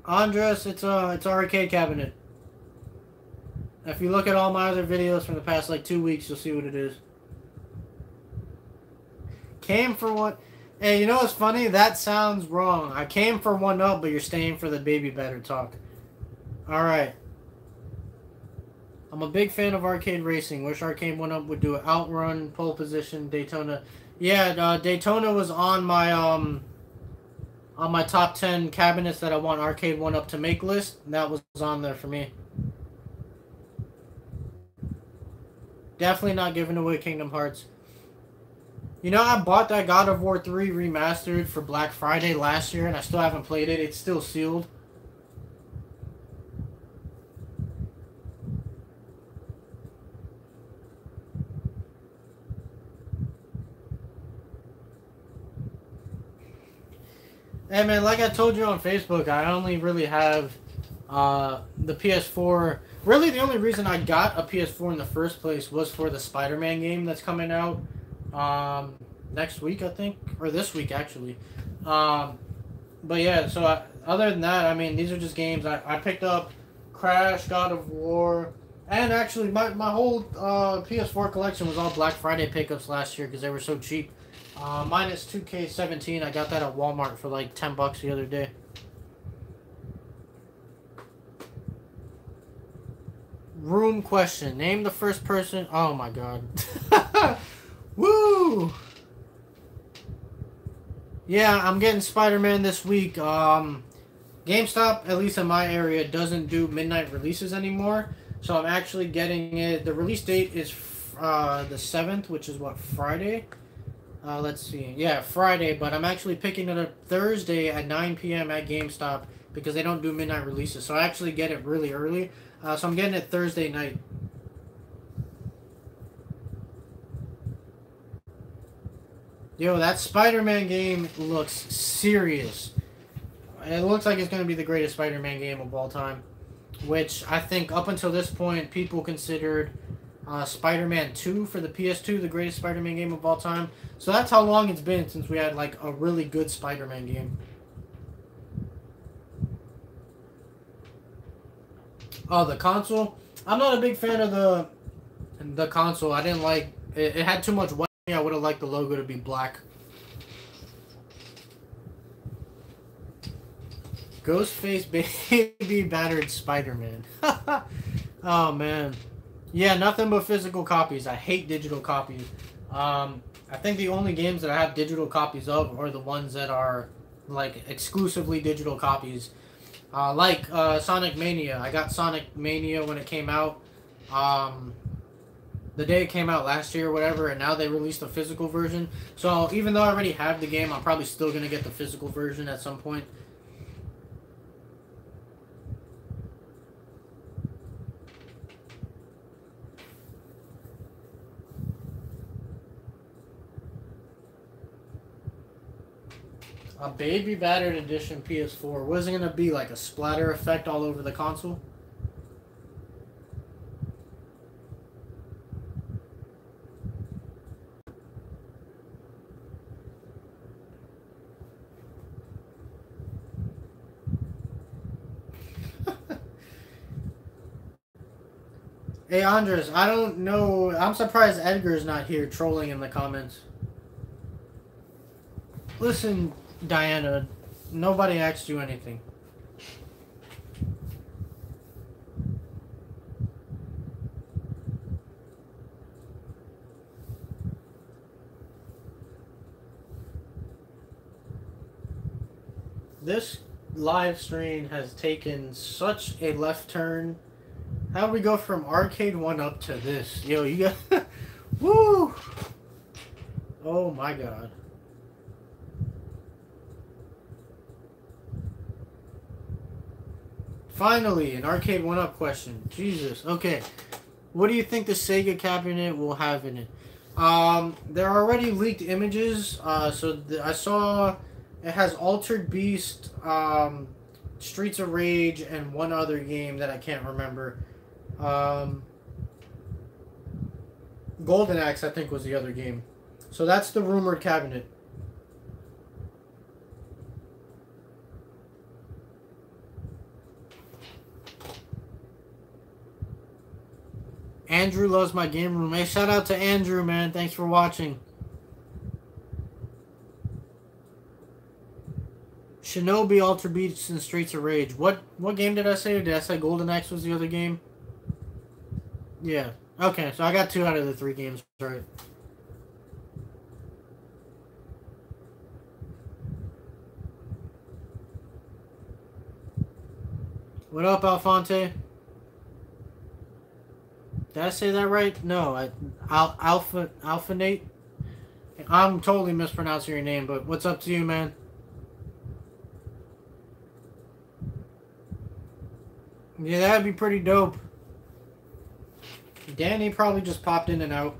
Andres, it's arcade cabinet. If you look at all my other videos from the past like 2 weeks, you'll see what it is. Came for one. Hey, you know what's funny? That sounds wrong. I came for 1-up, but you're staying for the baby better talk. Alright. I'm a big fan of arcade racing. Wish Arcade1Up would do an Outrun, Pole Position, Daytona. Yeah, Daytona was on my top 10 cabinets that I want Arcade1Up to make list. And that was on there for me. Definitely not giving away Kingdom Hearts. You know, I bought that God of War 3 remastered for Black Friday last year, and I still haven't played it. It's still sealed. Hey man, like I told you on Facebook, I only really have the PS4. Really, the only reason I got a PS4 in the first place was for the Spider-Man game that's coming out next week, I think, or this week actually. But yeah, so other than that, I mean, these are just games I picked up. Crash, God of War, and actually my whole PS4 collection was all Black Friday pickups last year because they were so cheap. Minus 2K17, I got that at Walmart for like $10 the other day. Room question. Name the first person. Oh my god. Woo! Yeah, I'm getting Spider-Man this week. GameStop, at least in my area, doesn't do midnight releases anymore. So I'm actually getting it. The release date is the 7th, which is what, Friday? Let's see. Yeah, Friday, but I'm actually picking it up Thursday at 9 p.m. at GameStop because they don't do midnight releases. So I actually get it really early. So I'm getting it Thursday night. Yo, that Spider-Man game looks serious. It looks like it's going to be the greatest Spider-Man game of all time. Which I think up until this point, people considered Spider-Man 2 for the PS2 the greatest Spider-Man game of all time. So that's how long it's been since we had like a really good Spider-Man game. Oh, the console? I'm not a big fan of the console. I didn't like it. It had too much white. I would have liked the logo to be black. Ghostface baby battered Spider-Man. Oh man. Yeah, nothing but physical copies. I hate digital copies. I think the only games that I have digital copies of are the ones that are like exclusively digital copies. Like Sonic Mania. I got Sonic Mania when it came out. The day it came out last year or whatever, and now they released a physical version. So even though I already have the game, I'm probably still going to get the physical version at some point. A baby battered edition PS4. Was it going to be like a splatter effect all over the console? Hey Andres, I don't know. I'm surprised Edgar's not here trolling in the comments. Listen, Diana, nobody asked you anything. This live stream has taken such a left turn. How do we go from Arcade1Up to this? Yo, you got... Woo! Oh my god. Finally, an Arcade1Up question. Jesus. Okay. What do you think the Sega cabinet will have in it? There are already leaked images. I saw it has Altered Beast, Streets of Rage, and one other game that I can't remember. Golden Axe, I think, was the other game. So that's the rumored cabinet. Andrew loves my game room. Hey, shout out to Andrew, man. Thanks for watching. Shinobi, Altered Beast, and Streets of Rage. What game did I say? Did I say Golden Axe was the other game? Yeah. Okay, so I got 2 out of the 3 games right. What up, Alfonte? Did I say that right? No, Alphanate. I'm totally mispronouncing your name, but what's up to you, man? Yeah, that'd be pretty dope. Danny probably just popped in and out.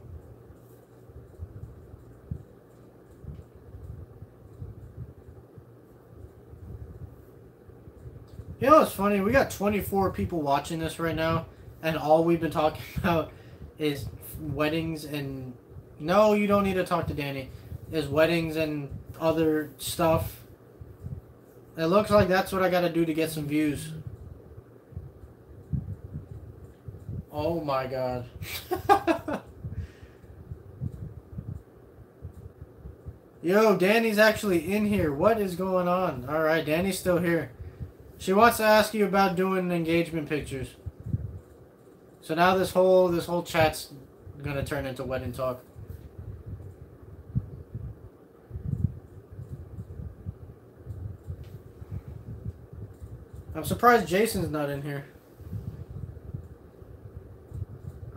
You know what's funny? We got 24 people watching this right now, and all we've been talking about is weddings and... No, you don't need to talk to Danny. Is weddings and other stuff. It looks like that's what I gotta do to get some views. Oh my god. Yo, Danny's actually in here. What is going on? Alright, Danny's still here. She wants to ask you about doing engagement pictures. So now this whole chat's gonna turn into wedding talk. I'm surprised Jason's not in here.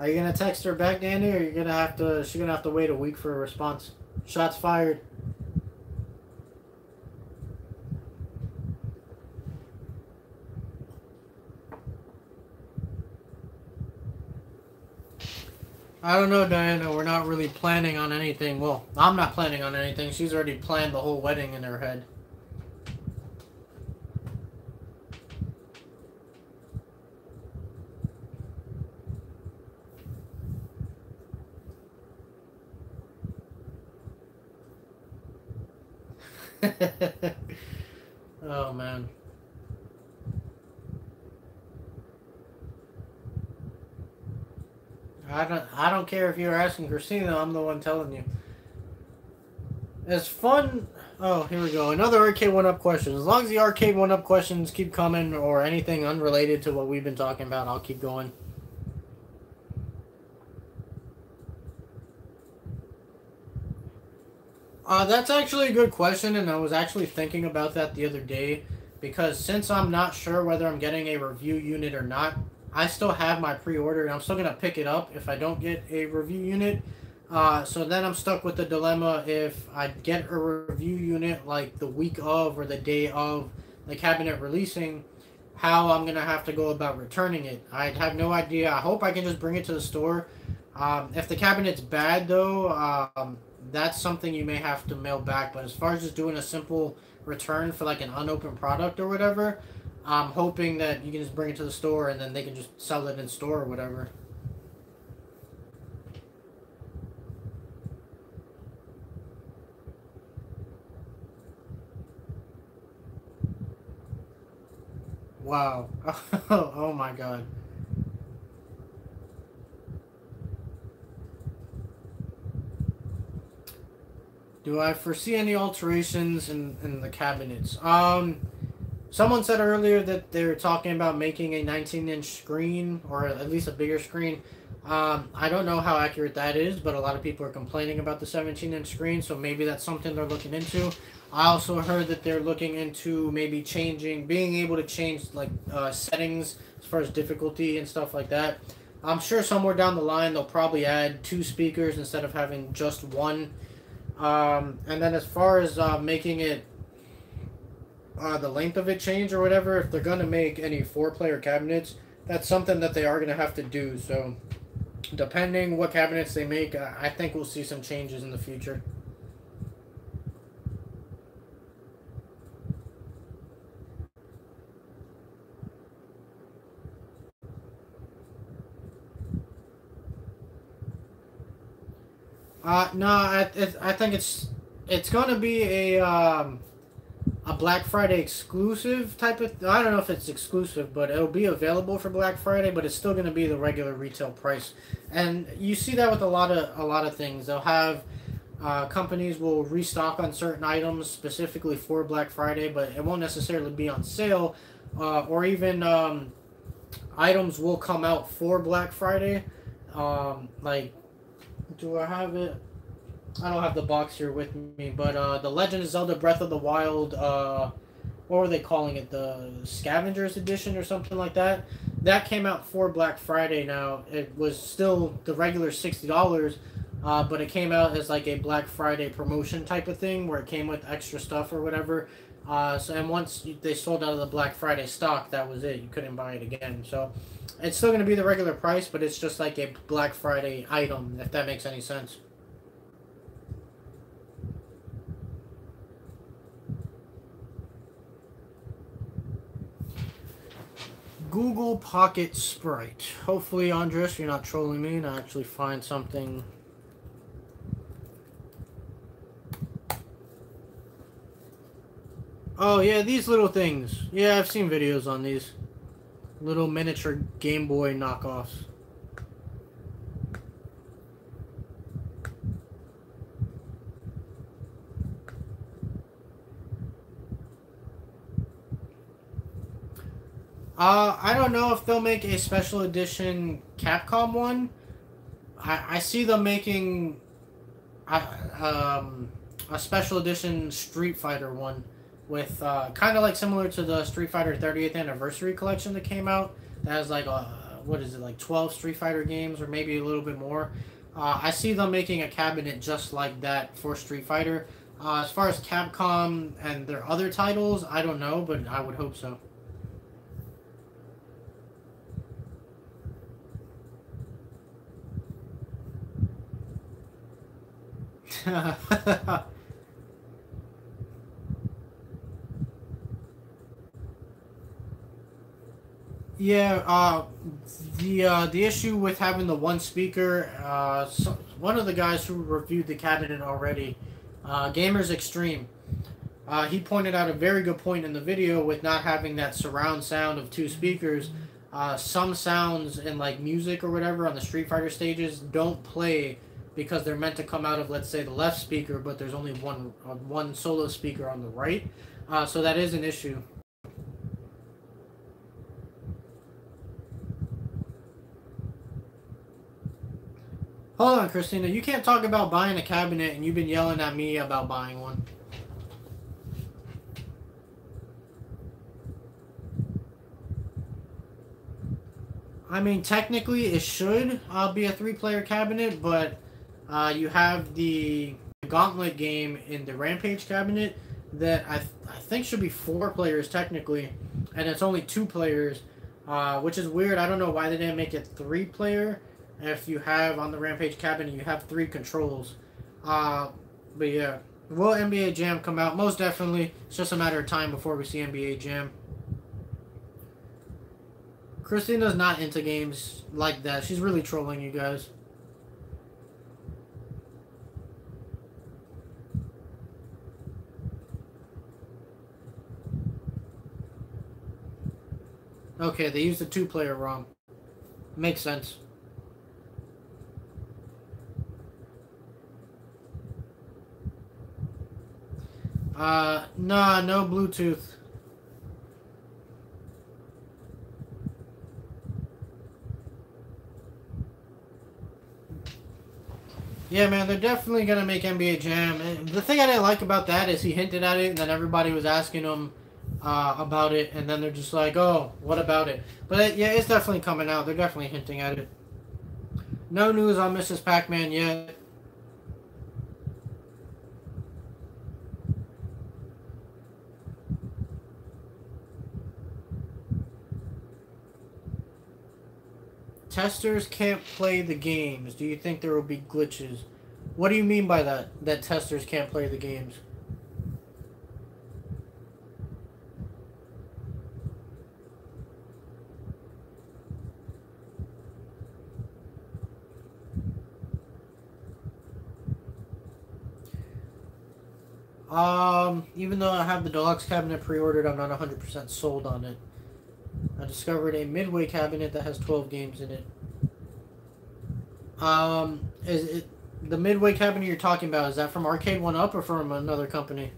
Are you gonna text her back, Danny, or you're gonna have to? She's gonna have to wait a week for a response. Shots fired. I don't know, Diana. We're not really planning on anything. Well, I'm not planning on anything. She's already planned the whole wedding in her head. Oh man. I don't care if you're asking Christina, I'm the one telling you. It's fun. Oh, here we go. Another Arcade1Up question. As long as the Arcade1Up questions keep coming or anything unrelated to what we've been talking about, I'll keep going. That's actually a good question, and I was actually thinking about that the other day, because since I'm not sure whether I'm getting a review unit or not, I still have my pre-order, and I'm still going to pick it up if I don't get a review unit. So then I'm stuck with the dilemma if I get a review unit like the week of or the day of the cabinet releasing, how I'm going to have to go about returning it. I have no idea. I hope I can just bring it to the store. If the cabinet's bad, though, that's something you may have to mail back. But as far as just doing a simple return for like an unopened product or whatever, I'm hoping that you can just bring it to the store and then they can just sell it in store or whatever. Wow. Oh my god. Do I foresee any alterations in the cabinets? Someone said earlier that they were talking about making a 19-inch screen, or at least a bigger screen. I don't know how accurate that is, but a lot of people are complaining about the 17-inch screen, so maybe that's something they're looking into. I also heard that they're looking into maybe being able to change like settings as far as difficulty and stuff like that. I'm sure somewhere down the line they'll probably add 2 speakers instead of having just one. And then as far as making it the length of it change or whatever, if they're going to make any 4-player cabinets, that's something that they are going to have to do. So depending what cabinets they make, I think we'll see some changes in the future. No, I think it's going to be a Black Friday exclusive type of... I don't know if it's exclusive, but it'll be available for Black Friday, but it's still going to be the regular retail price. And you see that with a lot of things. They'll have companies will restock on certain items specifically for Black Friday, but it won't necessarily be on sale, or even items will come out for Black Friday. Like, do I have it? I don't have the box here with me, but the Legend of Zelda Breath of the Wild, what what were they calling it? The Scavengers Edition or something like that. That came out for Black Friday now. It was still the regular $60, but it came out as like a Black Friday promotion type of thing where it came with extra stuff or whatever. And once they sold out of the Black Friday stock, that was it. You couldn't buy it again. So it's still going to be the regular price, but it's just like a Black Friday item, if that makes any sense. Google Pocket Sprite. Hopefully, Andres, you're not trolling me and I actually find something. Oh, yeah, these little things. Yeah, I've seen videos on these. Little miniature Game Boy knockoffs. I don't know if they'll make a special edition Capcom one. I see them making a special edition Street Fighter one with kind of like similar to the Street Fighter 30th Anniversary collection that came out. That has like what is it, like 12 Street Fighter games or maybe a little bit more. I see them making a cabinet just like that for Street Fighter. As far as Capcom and their other titles, I don't know, but I would hope so. Yeah, the issue with having the one speaker, one of the guys who reviewed the cabinet already, Gamers Extreme, he pointed out a very good point in the video with not having that surround sound of two speakers. Some sounds in like music or whatever on the Street Fighter stages don't play because they're meant to come out of, let's say, the left speaker, but there's only one solo speaker on the right. So that is an issue. Hold on, Christina. You can't talk about buying a cabinet and you've been yelling at me about buying one. I mean, technically it should be a three-player cabinet, but you have the Gauntlet game in the Rampage cabinet that I think should be 4 players technically, and it's only 2 players, which is weird. I don't know why they didn't make it 3-player. If you have on the Rampage cabinet, you have 3 controls. But yeah, will NBA Jam come out? Most definitely. It's just a matter of time before we see NBA Jam. Christina's not into games like that. She's really trolling you guys. Okay, they used the 2-player ROM. Makes sense. Nah, no Bluetooth. Yeah, man, they're definitely gonna make NBA Jam. And the thing I didn't like about that is he hinted at it, and then everybody was asking him about it, and then they're just like, "Oh, what about it?" But yeah, it's definitely coming out. They're definitely hinting at it. No news on Mrs. Pac-Man yet. Testers can't play the games. Do you think there will be glitches? What do you mean by that? That testers can't play the games? Even though I have the deluxe cabinet pre-ordered, I'm not 100% sold on it. I discovered a midway cabinet that has 12 games in it. Is it the midway cabinet you're talking about? Is that from Arcade1Up or from another company?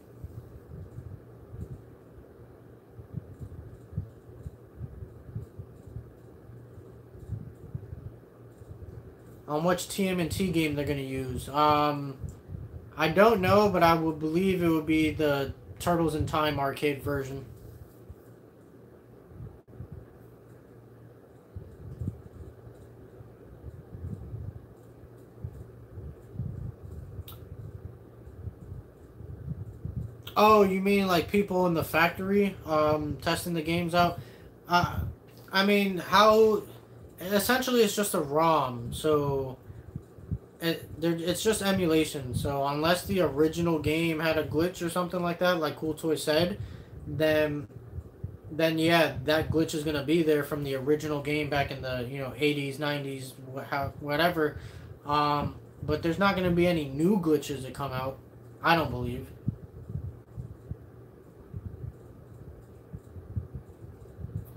On which TMNT game they're gonna use? I don't know, but I would believe it would be the Turtles in Time arcade version. Oh, you mean like people in the factory testing the games out? I mean, how essentially it's just a ROM, so it's just emulation. So unless the original game had a glitch or something like that, like Cool Toy said, then yeah, that glitch is gonna be there from the original game back in the 80s, 90s, whatever. But there's not gonna be any new glitches that come out. I don't believe.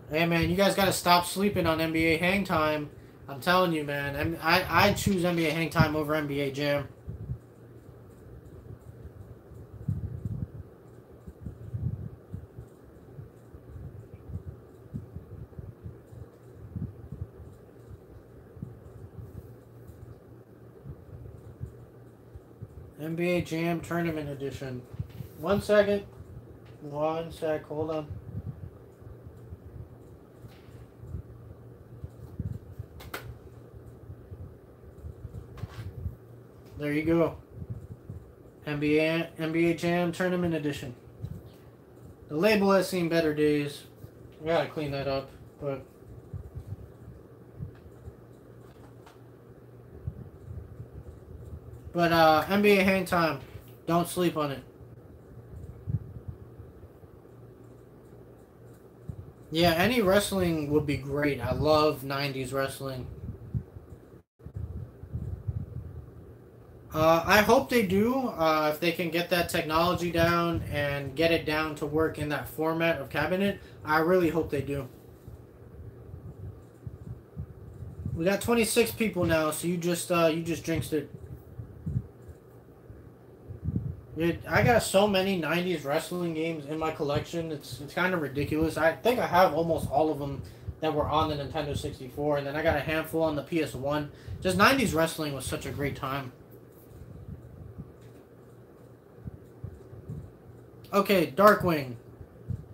Hey man, you guys gotta stop sleeping on NBA Hang Time. I'm telling you, man. I choose NBA Hang Time over NBA Jam. NBA Jam Tournament Edition. 1 second. 1 sec. Hold on. There you go. NBA Jam Tournament Edition. The label has seen better days. We gotta clean that up, but NBA Hang Time, don't sleep on it. Yeah, any wrestling would be great. I love 90s wrestling. I hope they do. If they can get that technology down and get it down to work in that format of cabinet, I really hope they do. We got 26 people now, so you just jinxed it. Dude, I got so many 90s wrestling games in my collection. It's kind of ridiculous. I think I have almost all of them that were on the Nintendo 64, and then I got a handful on the PS1. Just 90s wrestling was such a great time. Okay, Darkwing.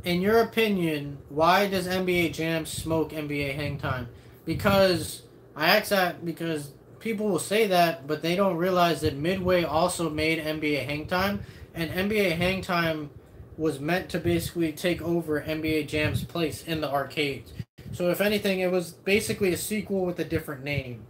In your opinion, why does NBA Jam smoke NBA Hang Time? Because I ask that because people will say that, but they don't realize that Midway also made NBA Hang Time, and NBA Hang Time was meant to basically take over NBA Jam's place in the arcades. So if anything, it was basically a sequel with a different name.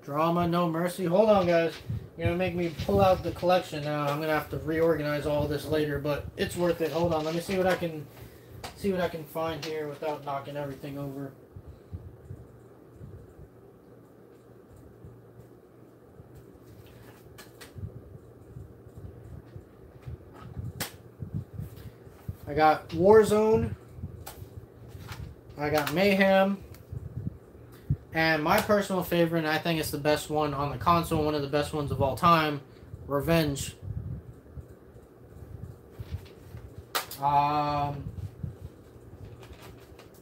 Drama, no mercy. Hold on, guys. You're gonna make me pull out the collection now. I'm gonna have to reorganize all this later, but it's worth it. Hold on, let me see what I can find here without knocking everything over. I got Warzone. I got Mayhem. And my personal favorite, and I think it's the best one on the console, one of the best ones of all time, Revenge. And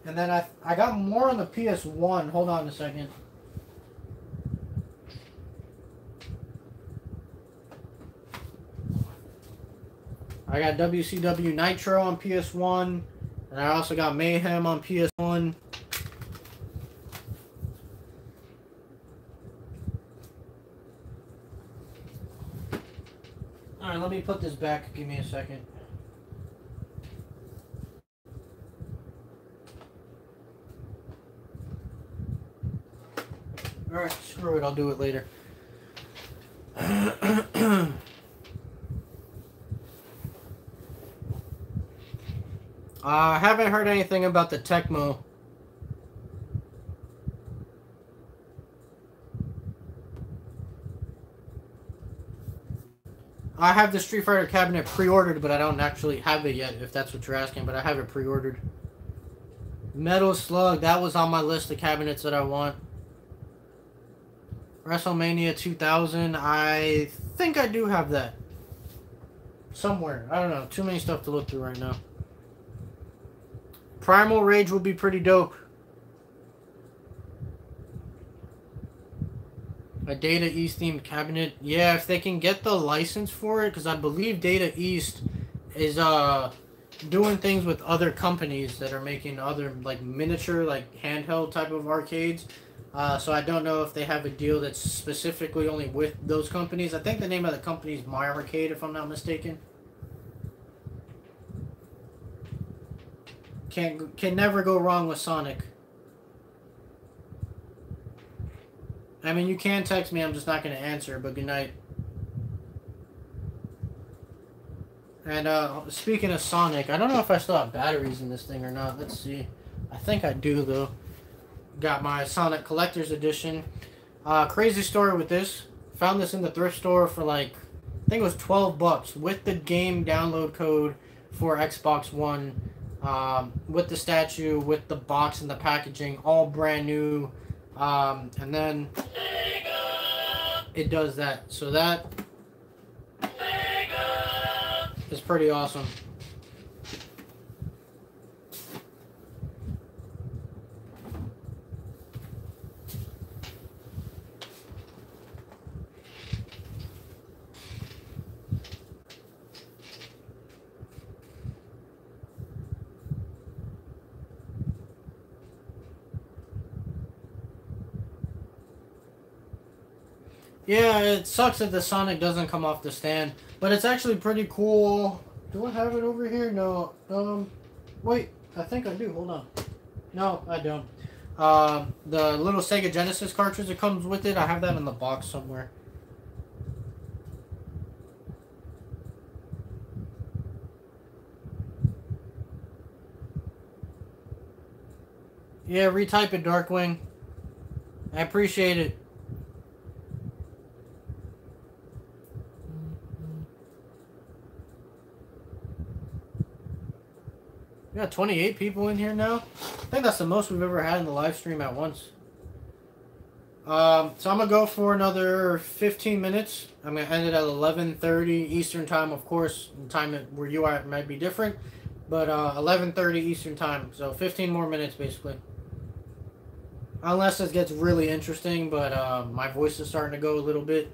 then I got more on the PS1. Hold on a second. I got WCW Nitro on PS1. And I also got Mayhem on PS1. Alright, let me put this back. Give me a second. Alright, screw it. I'll do it later. I haven't heard anything about the Tecmo. I have the Street Fighter cabinet pre-ordered, but I don't actually have it yet, if that's what you're asking, but I have it pre-ordered. Metal Slug, that was on my list of cabinets that I want. WrestleMania 2000, I think I do have that. Somewhere. I don't know. Too many stuff to look through right now. Primal Rage would be pretty dope. A Data East themed cabinet. Yeah, if they can get the license for it, because I believe Data East is doing things with other companies that are making other like miniature, like handheld type of arcades. So I don't know if they have a deal that's specifically only with those companies. I think the name of the company is My Arcade, if I'm not mistaken. Can never go wrong with Sonic. I mean, you can text me. I'm just not going to answer. But good night. And speaking of Sonic, I don't know if I still have batteries in this thing or not. Let's see. I think I do though. Got my Sonic Collector's Edition. Crazy story with this. Found this in the thrift store for like, I think it was $12 with the game download code for Xbox One. With the statue, with the box and the packaging, all brand new. And then it does that. So that is pretty awesome. Yeah, it sucks that the Sonic doesn't come off the stand, but it's actually pretty cool. Do I have it over here? No. Wait, I think I do. Hold on. No, I don't. The little Sega Genesis cartridge that comes with it, I have that in the box somewhere. Yeah, retype it, Darkwing. I appreciate it. We got 28 people in here now. I think that's the most we've ever had in the live stream at once. So I'm going to go for another 15 minutes. I'm going to end it at 11:30 Eastern Time, of course. The time where you are might be different. But 11:30 Eastern Time. So 15 more minutes, basically. Unless it gets really interesting, but my voice is starting to go a little bit.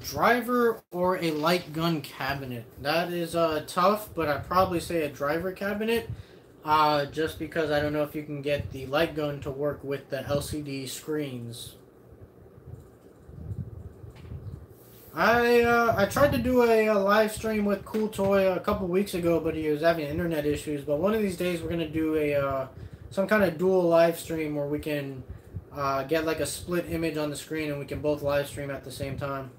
Driver or a light gun cabinet? That is tough, but I'd probably say a driver cabinet, just because I don't know if you can get the light gun to work with the LCD screens. I tried to do a live stream with Cool Toy a couple weeks ago, but he was having internet issues. But one of these days we're gonna do a some kind of dual live stream where we can get like a split image on the screen and we can both live stream at the same time.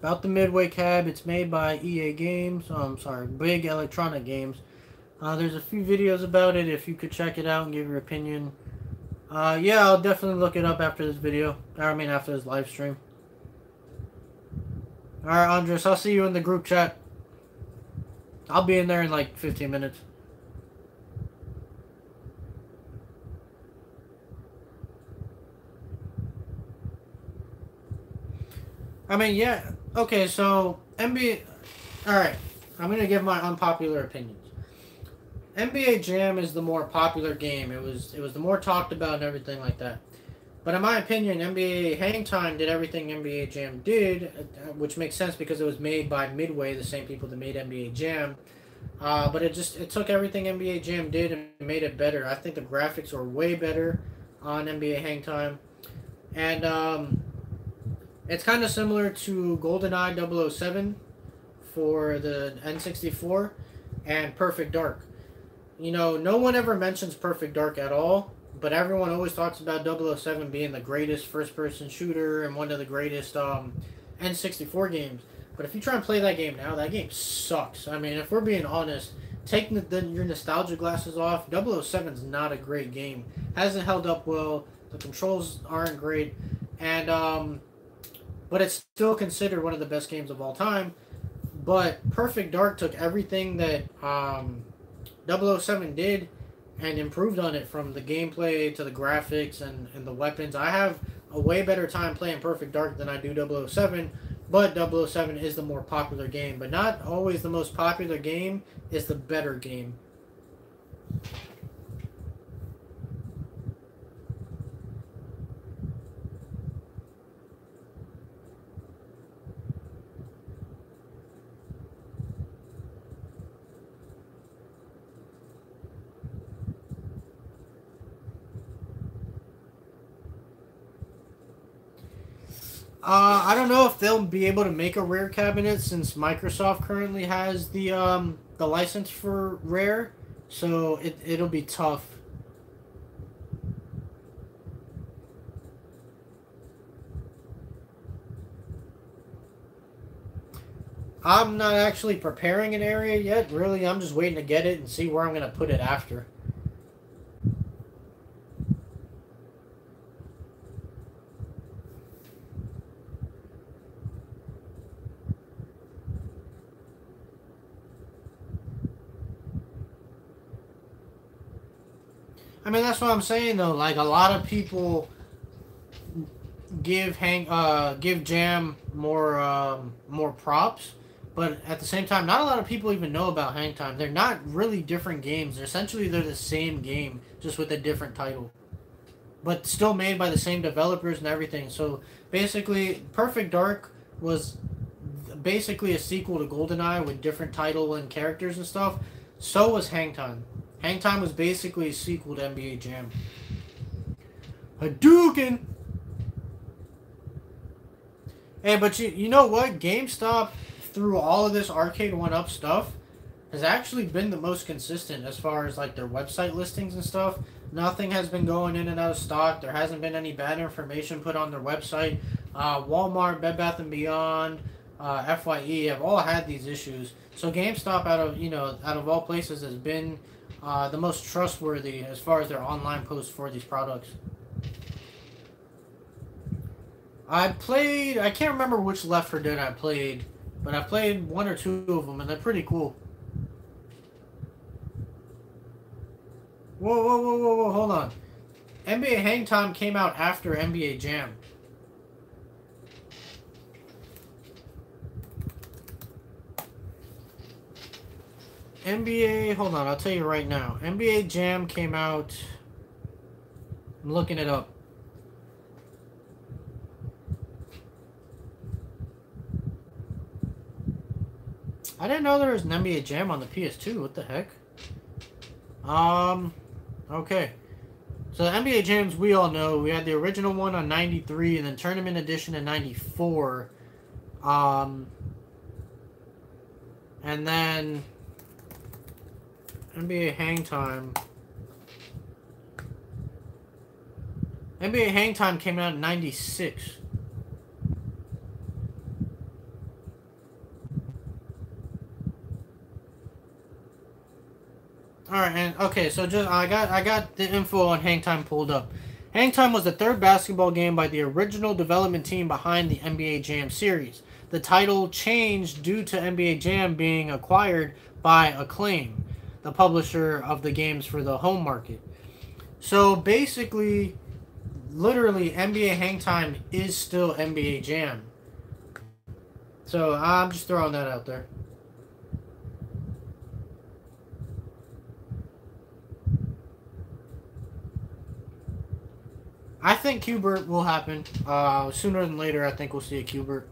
About the Midway cab, it's made by EA Games. I'm sorry, Big Electronic Games. There's a few videos about it if you could check it out and give your opinion. Yeah, I'll definitely look it up after this video. I mean, after this live stream. Alright, Andres, I'll see you in the group chat. I'll be in there in like 15 minutes. I mean, yeah. Okay, so NBA. Alright, I'm going to give my unpopular opinions. NBA Jam is the more popular game. It was the more talked about and everything like that. But in my opinion, NBA Hang Time did everything NBA Jam did, which makes sense because it was made by Midway, the same people that made NBA Jam. But it took everything NBA Jam did and made it better. I think the graphics were way better on NBA Hang Time. And it's kind of similar to GoldenEye 007 for the N64 and Perfect Dark. You know, no one ever mentions Perfect Dark at all, but everyone always talks about 007 being the greatest first-person shooter and one of the greatest N64 games. But if you try and play that game now, that game sucks. I mean, if we're being honest, take your nostalgia glasses off, 007's not a great game. Hasn't held up well. The controls aren't great. And, but it's still considered one of the best games of all time. But Perfect Dark took everything that 007 did and improved on it, from the gameplay to the graphics and the weapons. I have a way better time playing Perfect Dark than I do 007, but 007 is the more popular game. But not always the most popular game is the better game. I don't know if they'll be able to make a Rare cabinet since Microsoft currently has the license for Rare, so it'll be tough. I'm not actually preparing an area yet. Really, I'm just waiting to get it and see where I'm gonna put it after. I mean, that's what I'm saying though. Like a lot of people give Jam more props, but at the same time, not a lot of people even know about Hang Time. They're not really different games. They're the same game, just with a different title, but still made by the same developers and everything. So basically, Perfect Dark was basically a sequel to GoldenEye with different title and characters and stuff. So was Hang Time. Hang Time was basically a sequel to NBA Jam. Hadouken! Hey, but you know what? GameStop, through all of this Arcade1Up stuff, has actually been the most consistent as far as like their website listings and stuff. Nothing has been going in and out of stock. There hasn't been any bad information put on their website. Walmart, Bed Bath & Beyond, FYE have all had these issues. So GameStop, out of all places, has been the most trustworthy as far as their online posts for these products. I can't remember which Left 4 Dead I played, but I played one or two of them, and they're pretty cool. Whoa, whoa, whoa, whoa, whoa, hold on. NBA Hang Time came out after NBA Jam. hold on, I'll tell you right now. NBA Jam came out, I'm looking it up. I didn't know there was an NBA Jam on the PS2. What the heck? Okay. So the NBA Jams, we all know. We had the original one on 93 and then Tournament Edition in 94. And then NBA Hang Time. NBA Hang Time came out in 96. Alright, and okay, so just I got the info on Hang Time pulled up. Hang Time was the third basketball game by the original development team behind the NBA Jam series. The title changed due to NBA Jam being acquired by Acclaim, the publisher of the games for the home market. So basically, literally, NBA Hang Time is still NBA Jam. So I'm just throwing that out there. I think Qbert will happen. Sooner than later, I think we'll see a Qbert.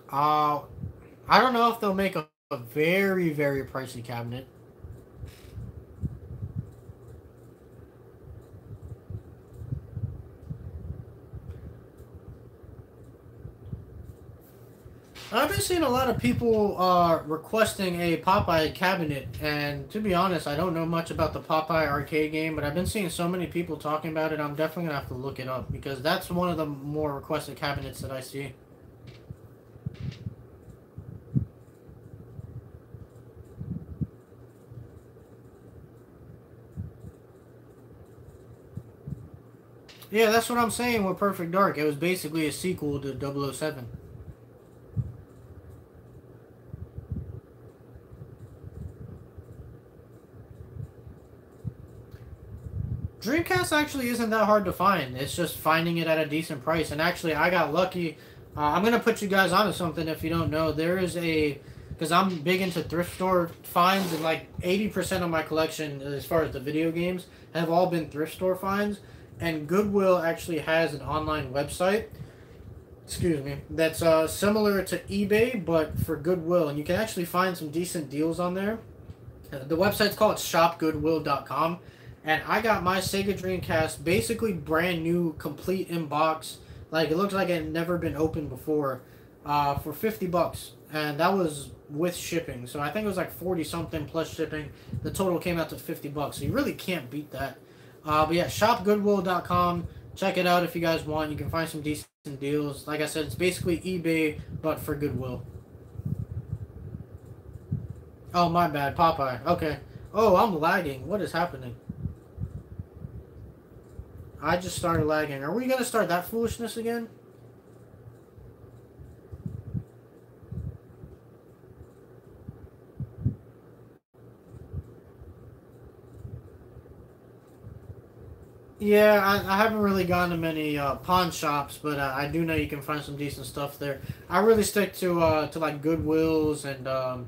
I don't know if they'll make a very, very pricey cabinet. I've been seeing a lot of people requesting a Popeye cabinet, and to be honest, I don't know much about the Popeye arcade game, but I've been seeing so many people talking about it, I'm definitely going to have to look it up, because that's one of the more requested cabinets that I see. Yeah, that's what I'm saying with Perfect Dark. It was basically a sequel to 007. Dreamcast actually isn't that hard to find. It's just finding it at a decent price. And actually, I got lucky. I'm gonna put you guys onto something if you don't know. There is a, because I'm big into thrift store finds, and like 80% of my collection, as far as the video games, have all been thrift store finds. And Goodwill actually has an online website, excuse me, that's similar to eBay but for Goodwill, and you can actually find some decent deals on there. The website's called shopgoodwill.com, and I got my Sega Dreamcast basically brand new, complete in box, like it looks like it had never been opened before, for $50, and that was with shipping. So I think it was like 40 something plus shipping. The total came out to $50, so you really can't beat that. But yeah, shopgoodwill.com. Check it out if you guys want. You can find some decent deals. Like I said, it's basically eBay, but for Goodwill. Oh, my bad. Popeye. Okay. Oh, I'm lagging. What is happening? I just started lagging. Are we going to start that foolishness again? Yeah, I haven't really gone to many pawn shops, but I do know you can find some decent stuff there. I really stick to like Goodwills, and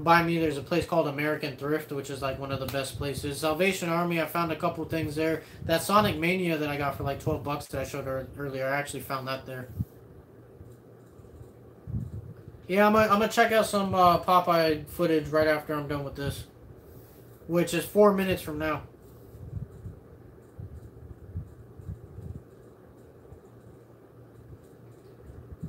by me there's a place called American Thrift, which is like one of the best places. Salvation Army, I found a couple things there. That Sonic Mania that I got for like $12 that I showed earlier, I actually found that there. Yeah, I'm gonna check out some Popeye footage right after I'm done with this, which is 4 minutes from now.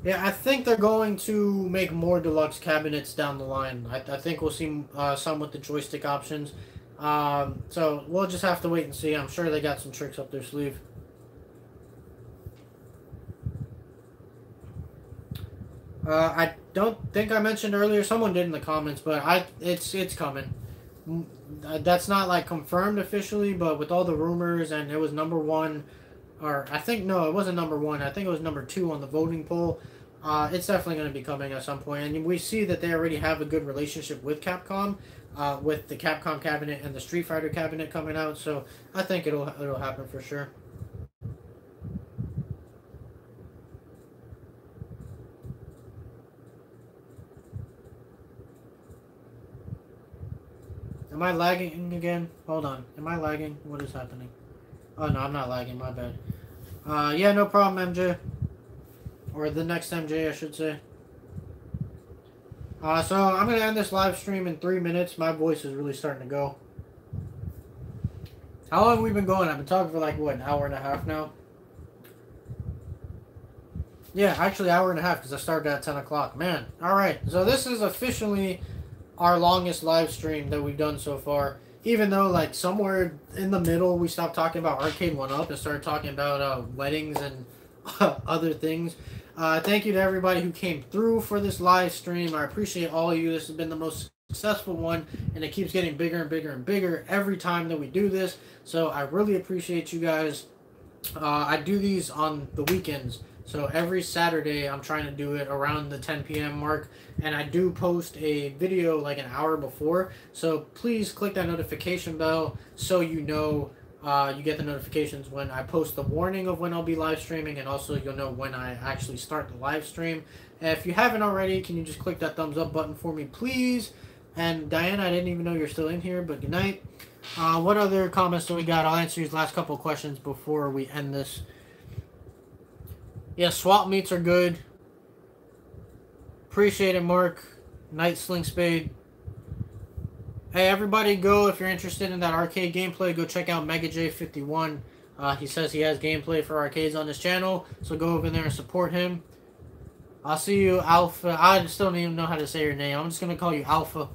Yeah, I think they're going to make more deluxe cabinets down the line. I think we'll see some with the joystick options. So we'll just have to wait and see. I'm sure they got some tricks up their sleeve. I don't think I mentioned earlier. Someone did in the comments, but it's coming. That's not like confirmed officially, but with all the rumors, and it was number one, or I think no, it wasn't number one. I think it was number two on the voting poll. It's definitely going to be coming at some point, and we see that they already have a good relationship with Capcom, with the Capcom cabinet and the Street Fighter cabinet coming out. So I think it'll happen for sure. Am I lagging again? Hold on. Am I lagging? What is happening? Oh no, I'm not lagging. My bad. Yeah, no problem, MJ. Or the next MJ, I should say. So I'm going to end this live stream in 3 minutes. My voice is really starting to go. How long have we been going? I've been talking for like, what, an hour and a half now? Yeah, actually, hour and a half because I started at 10 o'clock. Man, alright. So this is officially our longest live stream that we've done so far. Even though, like, somewhere in the middle, we stopped talking about Arcade1Up and started talking about weddings and other things. Thank you to everybody who came through for this live stream. I appreciate all of you. This has been the most successful one, and it keeps getting bigger and bigger and bigger every time that we do this. So I really appreciate you guys. I do these on the weekends. So every Saturday, I'm trying to do it around the 10 p.m. mark, and I do post a video like an hour before. So please click that notification bell so you know you get the notifications when I post the warning of when I'll be live streaming, and also you'll know when I actually start the live stream. And if you haven't already, can you just click that thumbs up button for me, please? And Diana, I didn't even know you're still in here, but good night. What other comments do we got? I'll answer these last couple of questions before we end this. Yeah, swap meets are good. Appreciate it, Mark. Night Sling Spade. Hey, everybody go, if you're interested in that arcade gameplay, go check out MegaJ51. He says he has gameplay for arcades on his channel, so go over there and support him. I'll see you, Alpha. I still don't even know how to say your name. I'm just going to call you Alpha.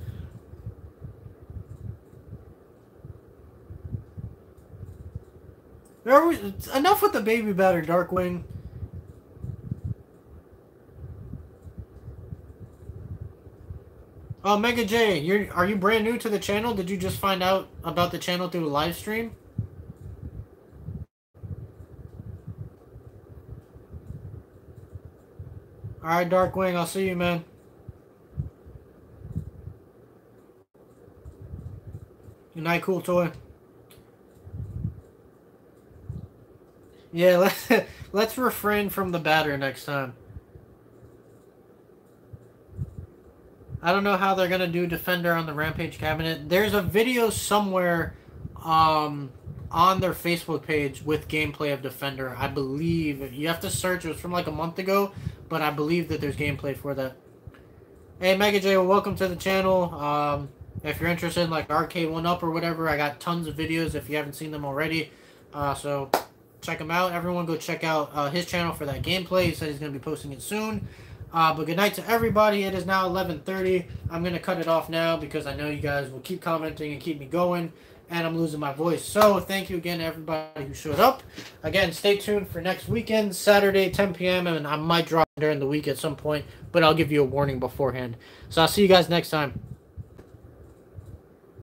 Enough with the baby batter, Darkwing. Oh, Mega J, are you brand new to the channel? Did you just find out about the channel through a live stream? Alright, Darkwing, I'll see you, man. Good night, Cool Toy. Yeah, let's refrain from the batter next time. I don't know how they're gonna do Defender on the Rampage cabinet. There's a video somewhere on their Facebook page with gameplay of Defender. I believe you have to search. It was from like a month ago, but I believe that there's gameplay for that. Hey, Mega J, well, welcome to the channel. If you're interested in like Arcade1Up or whatever, I got tons of videos if you haven't seen them already. So check them out. Everyone go check out his channel for that gameplay. He said he's going to be posting it soon. But good night to everybody. It is now 11:30. I'm going to cut it off now because I know you guys will keep commenting and keep me going. And I'm losing my voice. So thank you again to everybody who showed up. Again, stay tuned for next weekend, Saturday, 10 p.m. And I might drop during the week at some point. But I'll give you a warning beforehand. So I'll see you guys next time.